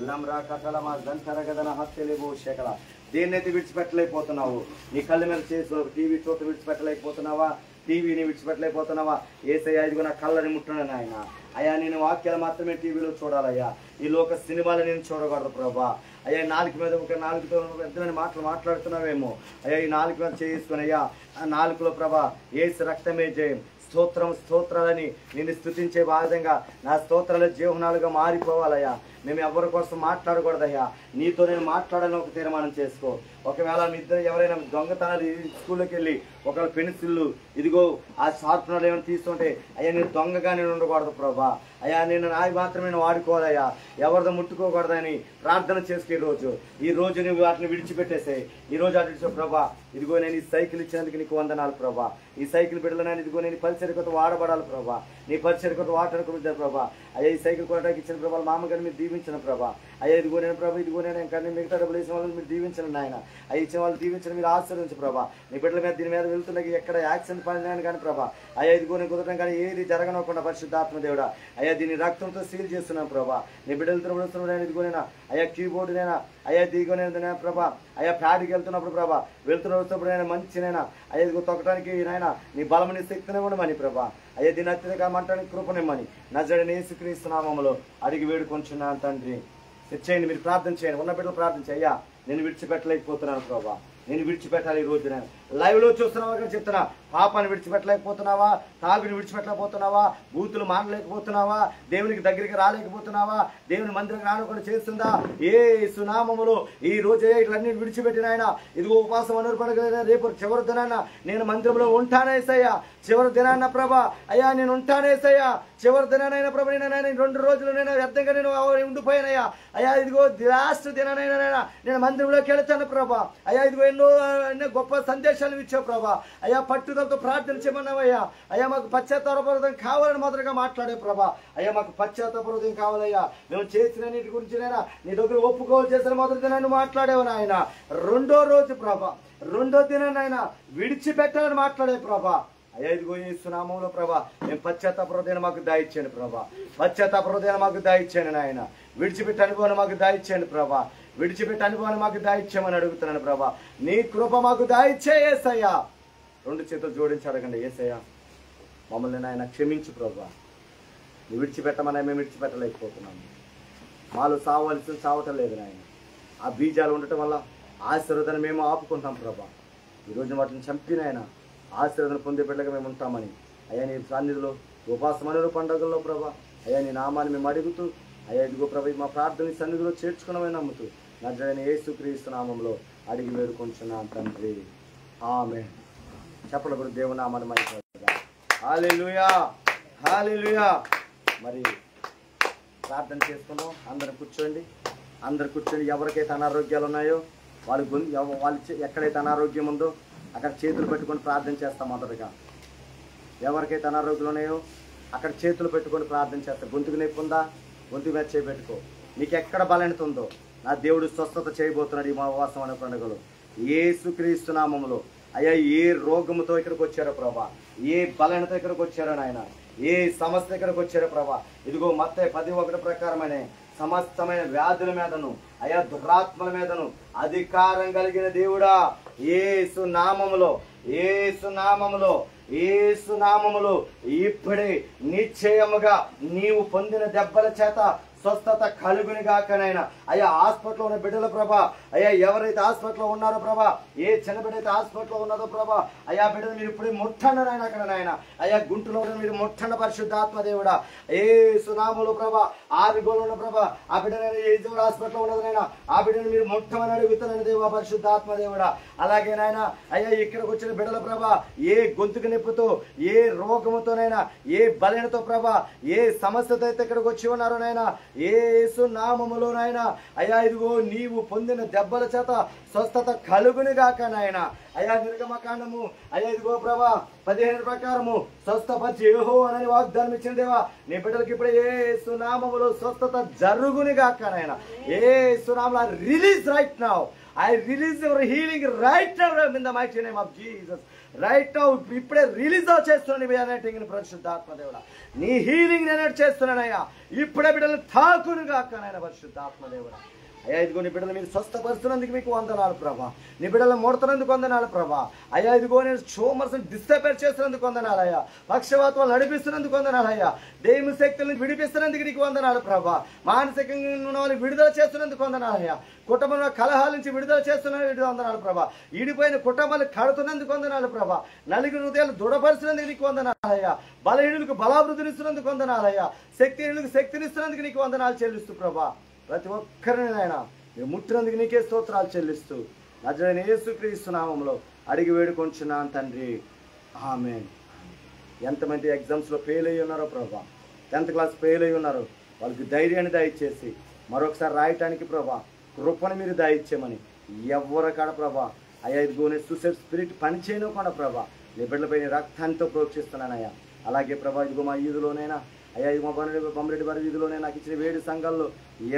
లమ్రా కకలమ శంకరగదన హత్యలేబో శకల దేన్నైతే విడిచిపెట్టలేకపోతున్నావు, నీ కళ్ళ మీద చేసి టీవీ చూత విడిచిపెట్టలేకపోతున్నావా, టీవీని విడిచిపెట్టలేకపోతున్నావా? యేసయ్యా ఇదిగో నా కళ్ళని ముట్టను ఆయన. అయ్యా నేను వాక్యాలు మాత్రమే టీవీలో చూడాలయ్యా, ఈ లోక సినిమాలు నేను చూడకూడదు ప్రభా. అయ్యా నాలుగు మీద ఒక నాలుగుతో పెద్దమైన మాటలు మాట్లాడుతున్నావేమో, అయ్యా ఈ నాలుగు మీద చేసుకుని అయ్యా ఆ నాలుగులో ప్రభా యేసు రక్తమే జయం, స్తోత్రం స్తోత్రాలని నేను స్తుతించే విధంగా నా స్తోత్రాలు జీవనాలుగా మారిపోవాలయ్యా. మేము ఎవరి కోసం మాట్లాడకూడదయ్యా, నీతో నేను మాట్లాడాలని ఒక తీర్మానం చేసుకో. ఒకవేళ మీ ఇద్దరు ఎవరైనా దొంగతనాలు స్కూల్లోకి వెళ్ళి ఒకవేళ పెన్సిళ్ళు ఇదిగో ఆ షార్ప్నర్ ఏమైనా తీసుకుంటే అయ్యా నేను దొంగగా నేను ఉండకూడదు ప్రభా. అయ్యా నేను నాది మాత్రమే నేను వాడుకోవాలయ్యా, ఎవరితో ముట్టుకోకూడదని ప్రార్థన చేసుకు. ఈ రోజు నువ్వు వాటిని విడిచిపెట్టేసాయి. ఈ రోజు అటు ప్రభా ఇదిగో నేను ఈ సైకిల్ ఇచ్చినందుకు నీకు వందనాలు ప్రభా. ఈ సైకిల్ బిడ్డలను ఇదిగో నేను పరిచర్య కొత్త వాడబడాలి ప్రభా, నీ పరిచర్య కొత్త వాడడానికి ప్రభా. అయ్యా ఈ సైకిల్ కొనడానికి ఇచ్చిన ప్రభావ మామగారిని మీరు దీవించిన ప్రభా. అయ్యా ఇదిగో నేను ప్రభా ఇదిగో నేను ఇంకా మిగతా డబ్బులు వేసిన వాళ్ళని మీరు దీవించండి నాయన. అయ్యి ఇచ్చిన వాళ్ళు దీవించడం మీరు ఆశీర్వదించు ప్రభా. నీ బిడ్డల మీద దీని మీద వెళ్తున్నా ఎక్కడ యాక్సిడెంట్ పడినాను కానీ ప్రభా. అయ్యా ఇదిగో నేను కుదరడం కానీ ఏది జరగనకుండా పరిశుద్ధాత్మ దేవుడా అయ్యా దీన్ని రక్తంతో సీల్ చేస్తున్నాను ప్రభా. నీ బిడ్డలతో వెళ్తున్నాను ఇదిగో నేను అయ్యా కీబోర్డు నేనా అయ్యా దిగో నేను ప్రభా. అయ్యా ప్యాడ్కి వెళ్తున్నప్పుడు ప్రభా వెళ్తున్నప్పుడు నేను మంచినైనా అయ్యా ఇదిగో తొక్కడానికి నాయన నీ బలమని శక్తినివ్వమని ప్రభా. అయ్యా దీని అత్యధిక మంటానికి కృపనిమ్మని నజరేయుడైన యేసుక్రీస్తు నామములో అడిగి వేడుకొంచున్నాను తండ్రి. తెచ్చేయండి, మీరు ప్రార్థన చేయండి, ఉన్న బిడ్డలు ప్రార్థన చేయ. అయ్యా నేను విడిచిపెట్టలేకపోతున్నాను ప్రభా, నేను విడిచిపెట్టాలి. ఈ రోజు నేను లైవ్లో చూస్తున్నావా కానీ చెప్తున్నా, పాపాన్ని విడిచిపెట్టలేకపోతున్నావా, తాగుని విడిచిపెట్టలేకపోతున్నావా, బూతులు మానలేకపోతున్నావా, దేవునికి దగ్గరికి రాలేకపోతున్నావా, దేవుని మందిరం రానుకుండా చేస్తుందా? యేసు నామములో ఈ రోజు ఇట్లన్నీ విడిచిపెట్టిన ఆయన ఇదిగో ఉపవాసం అనుపడగలిగిన రేపు చివరి దినాన్న నేను మందిరంలో ఉంటానేసయ్యా, చివరి దినాన్న ప్రభా అయ్యా నేను ఉంటానేసయ్యా, చివరి దినానైనా ప్రభా నేను 2 రోజులు నేను వ్యర్థంగా నేను ఉండిపోయానయ్యా. అయ్యా ఇదిగో లాస్ట్ దినానైనా నేను మందిరంలోకి వెళతాను ప్రభా. అయ్యా ఇదిగో ఎన్నో గొప్ప సందేశాలు ఇచ్చావు ప్రభా. అయ్యా పట్టుదలతో ప్రార్థన చేయమన్నావయ్యా. అయ్యా మాకు పశ్చాత్తాపహృదయం కావాలని మొదలుగా మాట్లాడే ప్రభా. అయ్యా మాకు పశ్చాత్తాపహృదయం కావాలయ్యా. మేము చేసిన నీటి గురించి నైనా నీ దగ్గర ఒప్పుకోవాలి చేసిన మొదటి దినాన్ని మాట్లాడేవు నాయన. 2వ రోజు ప్రభా 2వ దినాన్నైనా విడిచిపెట్టాలని మాట్లాడే ప్రభా. అయ్యా ఇదిగో యేసు నామములో ప్రభా మేము పశ్చాత్తాపహృదయాన్ని మాకు దాయిచ్చాను ప్రభా, పశ్చాత్తాపహృదయాన్ని మాకు దాయిచ్చాను నాయన. విడిచిపెట్టి అనుభవాన్ని మాకు దాయిచ్చాను ప్రభా, విడిచిపెట్టి అనుభవాన్ని మాకు దాయిచ్చామని అడుగుతున్నాను ప్రభా. నీ కృప మాకు దాయిచ్చే యేసయ్యా. 2 చేతులు జోడించి అడగండి, యేసయ్యా మమ్మల్ని నాయన క్షమించు ప్రభా. నువ్వు విడిచిపెట్టమని మేము విడిచిపెట్టలేకపోతున్నాము. మాలో సావలసిన సావటం లేదు నాయన. ఆ బీజాలు ఉండటం వల్ల ఆశీర్వాదాన్ని మేము ఆపుకుంటాం ప్రభా. ఈరోజు వాటిని చంపినాయన ఆశీర్వాదం పొందే బిడ్డగా మేము ఉంటామని అయ్యా నీ సన్నిధిలో ఉపాసమనుల పండుగల్లో ప్రభా అయ్యా నీ నామాన్ని మేము అడుగుతూ అయ్యా ఇదిగో ప్రభా మా ప్రార్థన సన్నిధిలో చేర్చుకున్నామని నమ్ముతూ నజరేయుడైన యేసుక్రీస్తు నామంలో అడిగి వేడుకొంచున్నాం తండ్రి, ఆమేన్. చెప్పండి గురు దేవుని నామాన్ని మహిమపరచుగా. హల్లెలూయా హల్లెలూయా. మరి ప్రార్థన చేసుకున్నాం. అందరం కూర్చోండి, అందరు కూర్చోండి. ఎవరికైతే అనారోగ్యాలు ఉన్నాయో వాళ్ళు ఎక్కడైతే అనారోగ్యం ఉందో అక్కడ చేతులు పెట్టుకొని ప్రార్థన చేస్తాం. మొదటగా ఎవరికైతే అనారోగ్యాలు ఉన్నాయో అక్కడ చేతులు పెట్టుకొని ప్రార్థన చేస్తాం. గొంతుకు నొప్పి ఉందా, గొంతుకు మీద చేయబెట్టుకో. నీకు ఎక్కడ బలహీనత ఉందో నా దేవుడు స్వస్థత చేయబోతున్నాడు ఈ ఉపవాసం అనే పండుగలో యేసుక్రీస్తు నామములో. అయ్యా ఏ రోగముతో ఇక్కడికి వచ్చారో ప్రభా, ఏ బలహీనత ఇక్కడికి వచ్చారో నాయన, ఏ సమస్య ఇక్కడికి వచ్చారో ప్రభా ఇదిగో మత్తయి 10:1 ప్రకారమైన సమస్తమైన వ్యాధుల మీదను అయా దురాత్మల మీదను అధికారం కలిగిన దేవుడా యేసు నామములో, యేసు నామములో, యేసు నామములో ఇప్పుడే నిశ్చయముగా నీవు పొందిన దెబ్బల చేత స్వస్థత కలుగుని గాకనైనా. అయ్యా హాస్పిటల్లో ఉన్న బిడ్డల ప్రభా, అయ్యా ఎవరైతే హాస్పిటల్లో ఉన్నారో ప్రభా, ఏ చిన్న బిడ్డ అయితే హాస్పిటల్లో ఉన్నదో ప్రభా అయ్యా బిడ్డలు మీరు ఇప్పుడే ముట్టండి నాయన. అక్కడ నాయన అయ్యా గుంటలో మీరు ముట్టండి పరిశుద్ధాత్మ దేవుడా యేసు నామములో ప్రభా. ఆదిగోలో ఉన్న ప్రభా ఆ బిడ్డనైనా ఏ దేవుడు హాస్పిటల్లో ఉన్నదనైనా ఆ బిడ్డను మీరు ముట్టమని అడుగుతున్నాను దేవా పరిశుద్ధాత్మ దేవుడా. అలాగే నాయన అయ్యా ఇక్కడికి వచ్చిన బిడ్డల ప్రభా ఏ గొంతుకు నొప్పితో, ఏ రోగముతోనైనా, ఏ బలహీనతో ప్రభా, ఏ సమస్యతో అయితే ఇక్కడికి వచ్చి ఉన్నారో నాయన యేసు నామములో నాయన అయ్యా ఇదిగో నీవు పొందిన దెబ్బల చేత స్వస్థత కలుగుని గాక నాయన. అయ్యా నిర్గమకాండము అయ్యా ఇదిగో ప్రభా 15 ప్రకారము స్వస్థపరిచి యెహోవా అని వాగ్దానం ఇచ్చిన దేవా నీ బిడ్డలకి ఇప్పుడు యేసు నామములో స్వస్థత జరుగుని గాక నాయన. యేసు నామములో release right now, I release your healing right now in the mighty name of Jesus. Right now ఇప్పుడే రిలీజ్ చేస్తున్నాను పరిశుద్ధాత్మ దేవుడా. నీ హీలింగ్ నేను చేస్తున్నానయ్యా. ఇప్పుడే బిడ్డలు తాకును గాక నాయన పరిశుద్ధాత్మ దేవుడా. అయ్యా ఇదిగో నీ బిడ్డలు మీరు స్వస్థపరుస్తున్నందుకు మీకు వందనాలు ప్రభా. నీ బిడ్డలను ముడతనందుకు వందనాలు ప్రభా. అయ్యా ఇదిగో నేను షోమర్స్ని డిస్టర్బ్ చేస్తున్నందుకు వందనాలు అయ్యా. పక్షవాతం నడిపిస్తున్నందుకు వందనాలు అయ్యా. దేవుని శక్తులను విడిపిస్తున్నందుకు నీకు వందనాలు ప్రభా. మానసికంగా ఉన్న వాళ్ళు విడుదల చేస్తున్నందుకు వందనాలు అయ్యా. కుటుంబంలో కలహాల నుంచి విడుదల చేస్తున్నందుకు వందనాలు ప్రభా. ఈడిపోయిన కుటుంబాలు కడుతున్నందుకు వందనాలు ప్రభా. నలుగురు హృదయాలు దృఢపరుస్తున్నందుకు నీకు వందనాలు అయ్యా. బలహీనులకు బలాభివృద్ధినిస్తున్నందుకు వందనాలు అయ్యా. శక్తిహీనులకు శక్తినిస్తున్నందుకు నీకు వందనాలు చెల్లిస్తూ ప్రభా. ప్రతి ఒక్కరిని ఆయన మీరు ముట్టినందుకు నీకే స్తోత్రాలు చెల్లిస్తూ నజరేయుడైన యేసుక్రీస్తు నామములో అడిగి వేడుకొంచున్నాను తండ్రి, ఆమేన్. ఎంతమంది ఎగ్జామ్స్లో ఫెయిల్ అయ్యి ఉన్నారో ప్రభా, 10th క్లాస్ ఫెయిల్ అయ్యి ఉన్నారు, వాళ్ళకి ధైర్యాన్ని దయచేసి మరొకసారి రాయటానికి ప్రభా కృపను మీరు దయచేయమని ఎవరికాడ ప్రభా అయ్యా ఇదిగోనే సూసైడ్ స్పిరిట్ పని చేయనుకుండా ప్రభా నీ బిడ్డలపై నీ రక్తాంతో ప్రోక్షిస్తున్నానయ్యా. అలాగే ప్రభా ఇదిగో మా ఈదులోనైనా అయ్యా ఇది మా బొమ్మరెడ్డి వారి వీధిలోనే నాకు ఇచ్చిన 7 సంఘాల్లో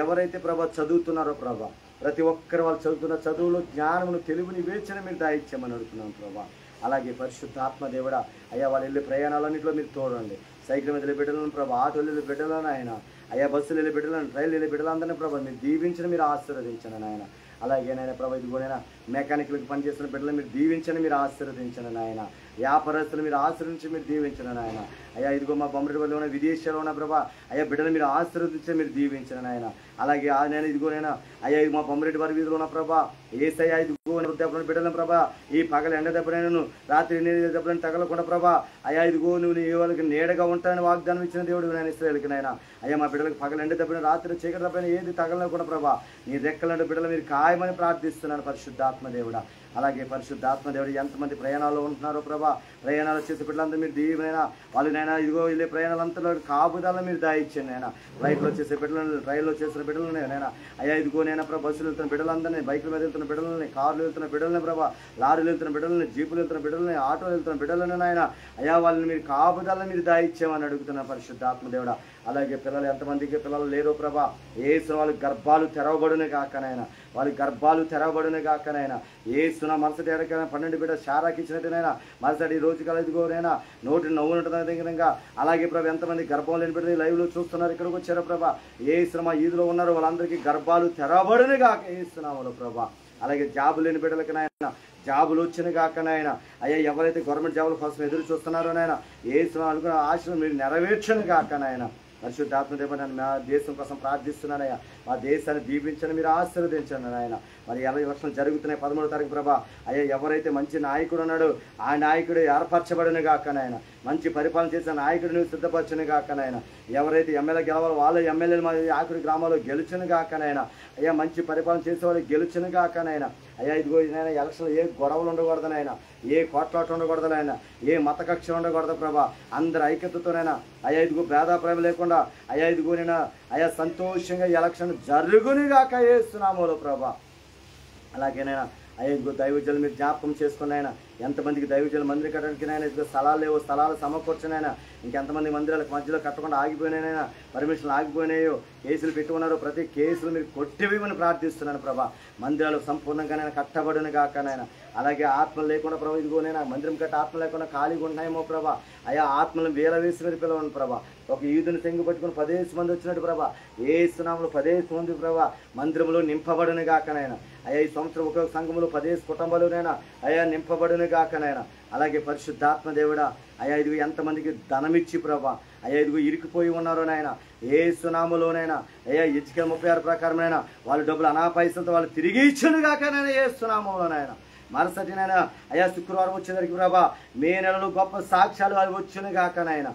ఎవరైతే ప్రభా చదువుతున్నారో ప్రభా ప్రతి ఒక్కరు వాళ్ళు చదువుతున్న చదువులో జ్ఞానమును తెలుగుని వేచన మీరు దాయిచ్చామని అడుగుతున్నాను ప్రభా. అలాగే పరిశుద్ధ ఆత్మదేవుడా అయ్యా వాళ్ళు వెళ్ళే ప్రయాణాలన్నింటిలో మీరు తోడండి. సైకిల్ మీద వెళ్ళే బిడ్డలను ప్రభా, ఆటోలు వెళ్ళే బిడ్డలను ఆయన అయ్యా, బస్సులు వెళ్ళే బిడ్డలను, రైలు వెళ్ళే బిడ్డలందరినీ ప్రభా మీరు దీవించని మీరు ఆశీర్వదించండి నాయన. అలాగే నాయన ప్రభా ఇదిగోనైనా మెకానిక్లకు పనిచేస్తున్న బిడ్డలను మీరు దీవించని మీరు ఆశీర్వదించండి నాయన. వ్యాపారస్తులు మీరు ఆశీర్వించి మీరు దీవించండి నాయన. అయ్యా ఇదిగో మా బొమ్మరెడ్డి వల్ల ఉన్న విదేశాల్లో ఉన్న ప్రభా అయ్యా బిడ్డలు మీరు ఆశీర్వదించి మీరు దీవించండి నాయన. అలాగే నేను ఇదిగోనైనా అయ్యా ఇది మా బొమ్మరెడ్డి వారి వీధిలో ఉన్న ప్రభా ఏసయ్యా ఇదిగో దెబ్బలను బిడ్డలను ప్రభా ఈ పగల ఎండ దెబ్బలను రాత్రి నీళ్ళ దెబ్బలను తగలకుండా ప్రభా అయ్యా ఇదిగో నువ్వు నీ వాళ్ళకి నీడగా ఉంటానని వాగ్దానం ఇచ్చిన దేవుడు నేను ఇశ్రాయేలుకి నాయన. అయ్యా మా బిడ్డలకు పగల ఎండ దెబ్బలను రాత్రి చీకటి దెబ్బలను ఏది తగలకుండా ప్రభా నీ రెక్కలంటే బిడ్డలు మీరు ఖాయమని ప్రార్థిస్తున్నాను పరిశుద్ధాత్మదేవుడా. అలాగే పరిశుద్ధాత్మదేవుడు ఎంతమంది ప్రయాణాల్లో ఉంటున్నారో ప్రభా ప్రయాణాలు చేసే బిడ్డలంతా మీరు దీవైనా వాళ్ళనైనా ఇదిగో వెళ్ళే ప్రయాణాలంతా కాపుదాలను మీరు దాయిచ్చాను నైనా. ఫ్లైట్లో చేసే బిడ్డలను, రైల్లో చేసిన బిడ్డలని నైనా అయ్యా ఇదిగో నైనా ప్రభా బస్సులు వెళ్తున్న బిడ్డలందరినీ, బైకుల మీద వెళ్తున్న బిడ్డలని, కార్లు వెళ్తున్న బిడ్డలని ప్రభా, లారీలు వెళ్తున్న బిడ్డలని, జీపులు వెళ్తున్న బిడ్డలని, ఆటోలు వెళ్తున్న బిడ్డలని నాయన అయ్యా వాళ్ళని మీరు కాపుదాలను మీరు దాయిచ్చామని అడుగుతున్నా పరిశుద్ధాత్మదేవుడా. అలాగే పిల్లలు ఎంతమందికి పిల్లలు లేరో ప్రభా ఏసు వాళ్ళ గర్భాలు తెరవబడునే కాకనైనా, వాళ్ళ గర్భాలు తెరవబడునే కాకనైనా ఏసున మరుసటి ఎడకైనా 12 బిడ్డ షారాకి ఇచ్చినట్టునైనా మరుసటి రోజు కలదుగోనైనా నోటి నవ్వునట్టున్న విధంగా అలాగే ప్రభా ఎంతమంది గర్భం లేని బిడ్డ లైవ్లో చూస్తున్నారు ఇక్కడికి వచ్చారో ప్రభా ఏసున మా ఈదులో ఉన్నారు వాళ్ళందరికీ గర్భాలు తెరవబడునే కాక ఏసునామలో ప్రభా. అలాగే జాబు లేని బిడ్డలకి నాయన జాబులు వచ్చిన కాకనైనా అయ్యా ఎవరైతే గవర్నమెంట్ జాబుల కోసం ఎదురు చూస్తున్నారో నాయన ఏసున అనుకున్న ఆశలు మీరు నెరవేర్చను కాకనైనా. పరిశుద్ధాత్మదేవ మా దేశం కోసం ప్రార్థిస్తున్నానయ్యా. మా దేశాన్ని దీవించని మీరు ఆశీర్వదించండి నాయన. మరి 20 లక్షలు జరుగుతున్నాయి 13వ తారీఖు ప్రభా అయ్యా ఎవరైతే మంచి నాయకుడు ఉన్నాడో ఆ నాయకుడు ఏర్పరచబడిన కాకనైనా, మంచి పరిపాలన చేసిన నాయకుడు నువ్వు సిద్ధపరచని కాకనైనా, ఎవరైతే ఎమ్మెల్యే గెలవాలో వాళ్ళ ఎమ్మెల్యేలు మా ఆకుడి గ్రామాల్లో గెలుచును కాకనైనా అయ్యా మంచి పరిపాలన చేసే వాళ్ళు గెలుచును కాకనైనా అయ్యా ఇదిగో నైనా ఎలక్షన్లో ఏ గొడవలు ఉండకూడదనైనా, ఏ కోట్లాట ఉండకూడదనైనా, ఏ మత కక్ష ఉండకూడదు ప్రభా అందరి ఐక్యతతోనైనా అయ్యా ఇదిగో భేదాప్రేమ లేకుండా అయ్యా ఇదిగోనైనా అయ్యా సంతోషంగా ఎలక్షన్ జరుగునిగాక యేసునామములో ప్రభా. అలాగేనైనా అయ్యా ఇదిగో దైవజనులు మీరు జ్ఞాపకం చేసుకున్నాయన ఎంతమందికి దైవజనులు మందిరం కట్టడానికి నాయన ఇదిగో స్థలాలు లేవో స్థలాలు సమకూర్చునైనా, ఇంకెంతమంది మందిరాలకు మధ్యలో కట్టకుండా ఆగిపోయినాయనైనా, పర్మిషన్లు ఆగిపోయినాయో, కేసులు పెట్టుకున్నారో ప్రతి కేసులు మీరు కొట్టివేయమని ప్రార్థిస్తున్నాను ప్రభా. మందిరాలు సంపూర్ణంగానైనా కట్టబడును కాకనైనా. అలాగే ఆత్మలు లేకుండా ప్రభా ఇదిగోనైనా మందిరం కట్టి ఆత్మ లేకుండా ఖాళీగా ఉన్నాయేమో ప్రభా అయ్యా ఆత్మలను వేల వేసి మీరు పిలవండి ప్రభా. ఒక ఈదుని తెంగు పట్టుకుని 10 మంది వచ్చినట్టు ప్రభా ఏసునామములో 10 మంది ప్రభా మందిరంలో నింపబడును కాకనైనా అయ్యా ఈ సంవత్సరం ఒక సంఘములో 10 కుటుంబాలునైనా అయ్యా నింపబడును కాకనైనా. అలాగే పరిశుద్ధాత్మ దేవుడా అయ్యా ఇదిగో ఎంతమందికి ధనమిచ్చి ప్రభా అయ్యా ఇదిగో ఇరికిపోయి ఉన్నారో నాయన ఏసునామములోనైనా అయ్యా ఎజ్కేల్ 36 ప్రకారమైనా వాళ్ళు డబ్బులు అనాపైసలతో వాళ్ళు తిరిగి ఇచ్చును కాకనైనా ఏసునామములోనైనా. మరుసటినైనా అయ్యా శుక్రవారం వచ్చేసరికి ప్రభా మే నెలలో గొప్ప సాక్ష్యాలు అవి వచ్చును కాకనైనా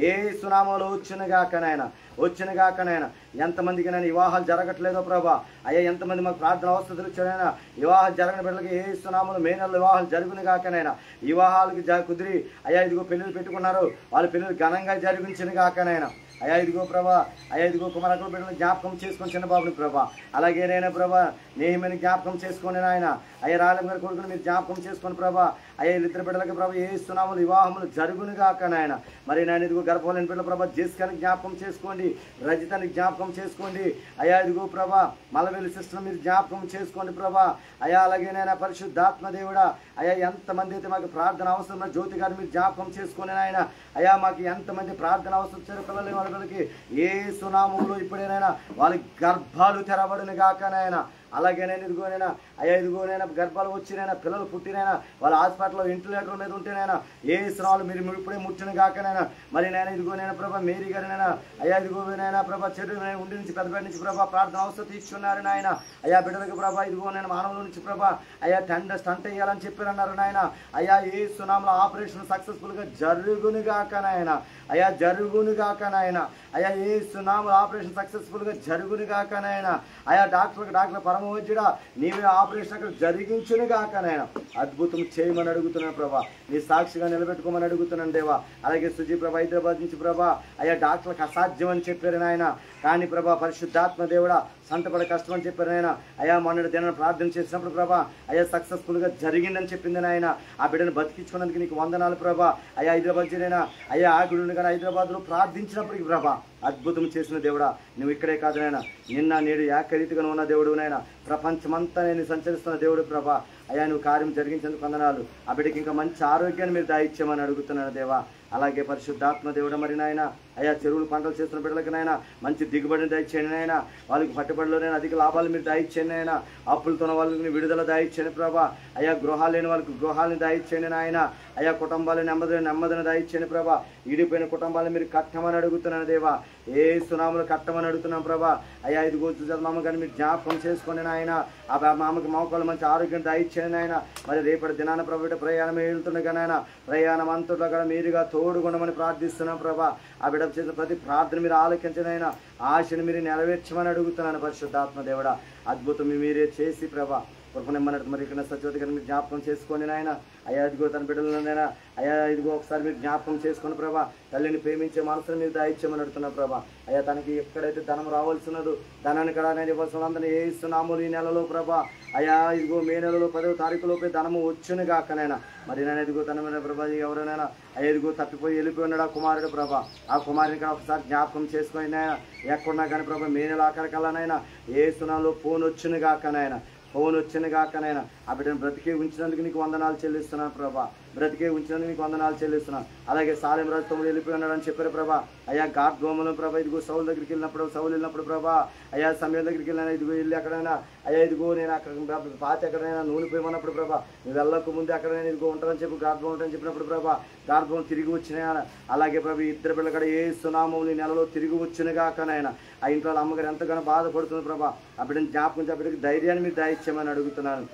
ఏసునామములో వచ్చును కాకనైనా. ఎంతమందికి నేను వివాహాలు జరగట్లేదో ప్రభా అయ్యా ఎంతమంది మాకు ప్రార్థన అవసరం వచ్చానైనా వివాహాలు జరగని బిడ్డలకి ఏసునామములో మే నెలలో వివాహాలు జరుగును కాకనైనా. వివాహాలకు కుదిరి అయ్యా ఇదిగో పెళ్ళిళ్ళు పెట్టుకున్నారు వాళ్ళ పెళ్ళిళ్ళు ఘనంగా జరిగించును కాకనైనా. అయ్యా ఇదిగో ప్రభా అయ్యా ఇదిగో కుమారకుల బిడ్డలను జ్ఞాపకం చేసుకొని చిన్న బాబుని ప్రభా అలాగే నేనే ప్రభా నేహిమని జ్ఞాపకం చేసుకొని నాయన అయ్యా రాళ్ళ గారి కొడుకుని మీరు జ్ఞాపకం చేసుకొని ప్రభా అయ్యా ఇద్దరు బిడ్డలకి ప్రభా యేసు నామములో వివాహములు జరుగును గాక నాయన. మరి నాయన ఇదిగో గర్భఫలం బిడ్డల ప్రభా జేసికాని జ్ఞాపకం చేసుకోండి, రజితాన్ని జ్ఞాపకం చేసుకోండి అయ్యా. ఇదిగో ప్రభా మలవేలు సిస్టర్ మీరు జ్ఞాపకం చేసుకోండి ప్రభా అయ్యా. అలాగే నాయన పరిశుద్ధాత్మ దేవుడా అయ్యా ఎంతమంది అయితే మాకు ప్రార్థన అవసరం, జ్యోతి గారు మీరు జ్ఞాపకం చేసుకుని నాయన అయ్యా. మాకు ఎంతమంది ప్రార్థన అవసరం వచ్చారు పిల్లలు వాళ్ళకి యేసు నామములో ఇప్పుడేనైనా వాళ్ళ గర్భాలు తెరబడును గాక నాయన. అలాగే నేను ఇదిగోనైనా అయ్యా ఇదిగోనైనా గర్భాలు వచ్చినైనా పిల్లలు పుట్టినైనా వాళ్ళ హాస్పిటల్లో వెంటిలేటర్ మీద ఉంటేనైనా ఏ స్నాలు మీరు ఇప్పుడే ముట్టిన కాకనైనా. మరి నేను ఇదిగోనైనా ప్రభా మేరీ గారినైనా అయ్యా ఇదిగోనైనా ప్రభా చెడు ఉండి నుంచి పెద్దపేట నుంచి ప్రభా ప్రార్థన అవసరం తీసుకున్నారు నాయన అయ్యా. బిడ్డలకు ప్రభా ఇదిగోనైనా మానవుల నుంచి ప్రభా అయ్యా స్టంట్ వేయాలని చెప్పారన్నారు నాయన అయ్యా. ఏ సునాముల ఆపరేషన్ సక్సెస్ఫుల్గా జరుగును గాక నాయన అయ్యా, జరుగును గాక నాయన అయ్యా. ఏ సునాముల ఆపరేషన్ సక్సెస్ఫుల్గా జరుగును గాక నాయన అయ్యా. డాక్టర్ పరమవైద్యుడా నీవే ఆపరేషన్ అక్కడ జరిగించును గాక నాయన. అద్భుతం చేయమని అడుగుతున్నాను ప్రభా, నీ సాక్షిగా నిలబెట్టుకోమని అడుగుతున్నాను దేవా. అలాగే సుజీ ప్రభా హైదరాబాద్ నుంచి ప్రభా అయ్యా డాక్టర్లకు అసాధ్యం అని చెప్పారు నాయన, కానీ ప్రభా పరిశుద్ధాత్మ దేవుడా సంతపడ కష్టం అని చెప్పారు నాయన అయ్యా. మొన్నటి దినాన్ని ప్రార్థన చేసినప్పుడు ప్రభా అయ్యా సక్సెస్ఫుల్గా జరిగిందని చెప్పింది నాయన. ఆ బిడ్డను బతికించుకున్నందుకు నీకు వందనాలు ప్రభా అయ్యా. హైదరాబాద్ చేయనైనా అయ్యా ఆగుడు కానీ హైదరాబాద్లో ప్రార్థించినప్పటికీ ప్రభా అద్భుతం చేసిన దేవుడా నువ్వు ఇక్కడే కాదు నాయన, నిన్న నేడు ఏకరీతిగా ఉన్న దేవుడు నాయన, ప్రపంచమంతా నేను సంచరిస్తున్న దేవుడు ప్రభా అయ్యా. నువ్వు కార్యం జరిగించేందుకు వందనాలు. ఆ బిడ్డకి ఇంకా మంచి ఆరోగ్యాన్ని మీరు దాయిచ్చామని అడుగుతున్నాను దేవా. అలాగే పరిశుద్ధాత్మ దేవుడు మరి నాయన అయ్యా చెరువులు పంటలు చేస్తున్న బిడ్డలకి నాయన మంచి దిగుబడిని దయచేయండి నాయన. వాళ్ళకి పట్టుబడిలోనైనా అధిక లాభాలు మీరు దాయిచ్చేయండి నాయన. అప్పులతో వాళ్ళకి విడుదల దాయిచ్చేయండి ప్రభా అయ్యా. గృహాలు లేని వాళ్ళకి గృహాలను దాయిచ్చేయండి నాయన అయ్యా. కుటుంబాలు నెమ్మదిని దాయిచ్చేయండి ప్రభా. ఈడిపోయిన కుటుంబాలను మీరు కట్టమని అడుగుతున్నాను దేవా. ఏ సునాములు కట్టమని అడుగుతున్నాం ప్రభా అయ్యా. ఇదిగో మామ కానీ మీరు జ్ఞాపకం చేసుకోండి నాయన. ఆ మామకి మామకాలు మంచి ఆరోగ్యం దాయిచ్చేయండి నాయన. మరి రేపటి దినాన ప్రభు ప్రయాణం వెళ్తుండగా నాయన ప్రయాణం అంతట్లో కూడా మీరుగా తోడుగుండమని ప్రార్థిస్తున్నాం ప్రభా. ఆ బిడ్డ చేసిన ప్రతి ప్రార్థన మీరు ఆలోకించనైనా ఆశను మీరు నెరవేర్చమని అడుగుతున్నాను పరిశుద్ధాత్మ దేవుడా. అద్భుతం మీరే చేసి ప్రభా కృపనిమ్మన్నట్టు మరి ఇక్కడ సత్యవతి గారిని మీరు జ్ఞాపకం చేసుకోండి నాయన అయ్యా. ఇదిగో తన బిడ్డలనైనా అయ్యా ఇదిగో ఒకసారి మీరు జ్ఞాపకం చేసుకుని ప్రభా తల్లిని ప్రేమించే మనసును మీరు దాయిచ్చామని అడుగుతున్నాం ప్రభా అయ్యా. తనకి ఎక్కడైతే ధనం రావాల్సినదో ధనాన్ని కూడా నేను ఇవ్వాల్సిన అందరినీ ఏ ఇస్తున్నాము ఈ నెలలో ప్రభా అయ్యా. ఇదిగో మే నెలలో 10వ తారీఖులోపే ధనము వచ్చును గాకనైనా. మరి నేను ఇదిగో తన మీద ప్రభా ఎవరైనా అయ్యా ఇదిగో తప్పిపోయి వెళ్ళిపోయి ఉన్నాడు ఆ కుమారుడు ప్రభా. ఆ కుమారుని కూడా ఒకసారి జ్ఞాపకం చేసుకొని నాయన ఎక్కడున్నా కానీ ప్రభా మే నెల ఆఖరికల్లానైనా ఏ సునాలో ఫోన్ వచ్చును గాకనైనా, ఫోన్ వచ్చిన గాకనైనా. ఆ బిడ్డను బ్రతికే ఉంచినందుకు నీకు వందనాలు చెల్లిస్తున్నాను ప్రభా, బ్రతికే ఉంచినందుకు నీకు వందనాలు చెల్లిస్తున్నాను. అలాగే సాలెం రాజు తమ్ముడు వెళ్ళిపోయి ఉన్నాడని చెప్పారు ప్రభా అయ్యా. ఘాట్ గోమలో ప్రభా ఇదిగో సౌలు దగ్గరికి వెళ్ళినప్పుడు ప్రభా అయ్యా సమయం దగ్గరికి వెళ్ళినా ఇదిగో వెళ్ళి ఎక్కడైనా అయ్యా ఇదిగో నేను అక్కడ పాతి ఎక్కడైనా నూనె పోయమన్నప్పుడు ప్రభా నువ్వు వెళ్ళక ముందు ఎక్కడైనా ఇదిగో ఉంటారని చెప్పి ఘాట్ గోమ ఉంటారని చెప్పినప్పుడు ప్రభా ఘాట్ గోమ తిరిగి వచ్చినాయన. అలాగే ప్రభా ఇద్దరు పిల్లలు కూడా ఏ సునామం నెలలో తిరిగి వచ్చినగా కానైనా ఆ ఇంట్లో అమ్మగారు ఎంతగానో బాధపడుతుంది ప్రభా. ఆ బిడ్డని జ్ఞాపకం ఆ బిడ్డకి ధైర్యాన్ని మీరు దాయిచ్చామని అడుగుతున్నాను.